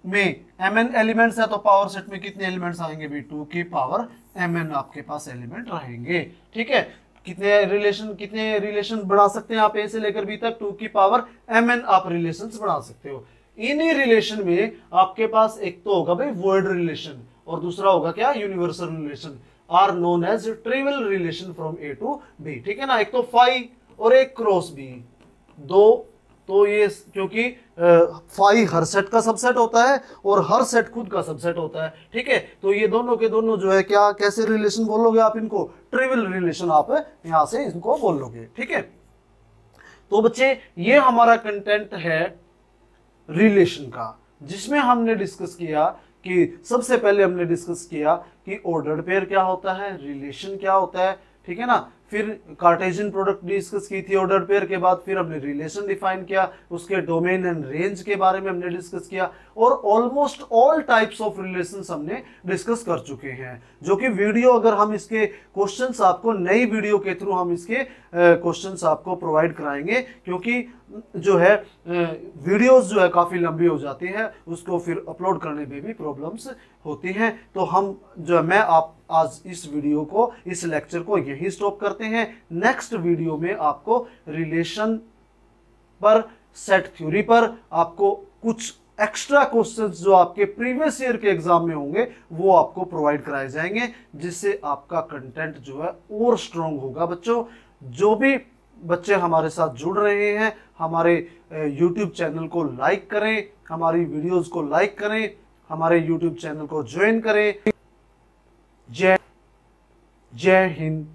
में mn एलिमेंट्स है तो पावर सेट में कितने एलिमेंट्स आएंगे भी, 2 की पावर mn आपके पास एलिमेंट रहेंगे, ठीक है। कितने रिलेशन बना सकते हैं आप A से लेकर B तक, 2 की पावर mn आप रिलेशंस बना सकते हो। इन्हीं रिलेशन में आपके पास एक तो होगा भाई वॉइड रिलेशन और दूसरा होगा क्या, universal relation, r known as trivial relation from A to B, ठीक है ना। एक तो फाई और एक क्रॉस B, दो, तो ये क्योंकि फाई हर सेट का सबसेट होता है और हर सेट खुद का सबसेट होता है, ठीक है। तो ये दोनों के दोनों जो है क्या, कैसे रिलेशन बोलोगे आप इनको, ट्रिवियल रिलेशन आप यहां से इनको बोलोगे, ठीक है। तो बच्चे ये हमारा कंटेंट है रिलेशन का, जिसमें हमने डिस्कस किया कि सबसे पहले हमने डिस्कस किया कि ऑर्डर्ड पेयर क्या होता है, रिलेशन क्या होता है, ठीक है ना। फिर कार्टेशियन प्रोडक्ट डिस्कस की थी ऑर्डर पेयर के बाद, फिर हमने रिलेशन डिफाइन किया, उसके डोमेन एंड रेंज के बारे में हमने डिस्कस किया, और almost all types of relations हमने डिस्कस कर चुके हैं। जो कि वीडियो अगर हम इसके क्वेश्चंस आपको नई वीडियो के थ्रू हम इसके क्वेश्चंस आपको प्रोवाइड कराएंगे, क्योंकि जो है वीडियोस जो है काफ़ी लंबी हो जाती है, उसको फिर अपलोड करने में भी प्रॉब्लम्स होती हैं। तो हम जो है मैं आप आज इस वीडियो को, इस लेक्चर को यहीं स्टॉप करते हैं। नेक्स्ट वीडियो में आपको रिलेशन पर, सेट थ्योरी पर आपको कुछ एक्स्ट्रा क्वेश्चंस जो आपके प्रीवियस ईयर के एग्जाम में होंगे वो आपको प्रोवाइड कराए जाएंगे, जिससे आपका कंटेंट जो है और स्ट्रॉन्ग होगा। बच्चों, जो भी बच्चे हमारे साथ जुड़ रहे हैं, हमारे YouTube चैनल को लाइक करें, हमारी वीडियोस को लाइक करें, हमारे YouTube चैनल को ज्वाइन करें। जय हिंद।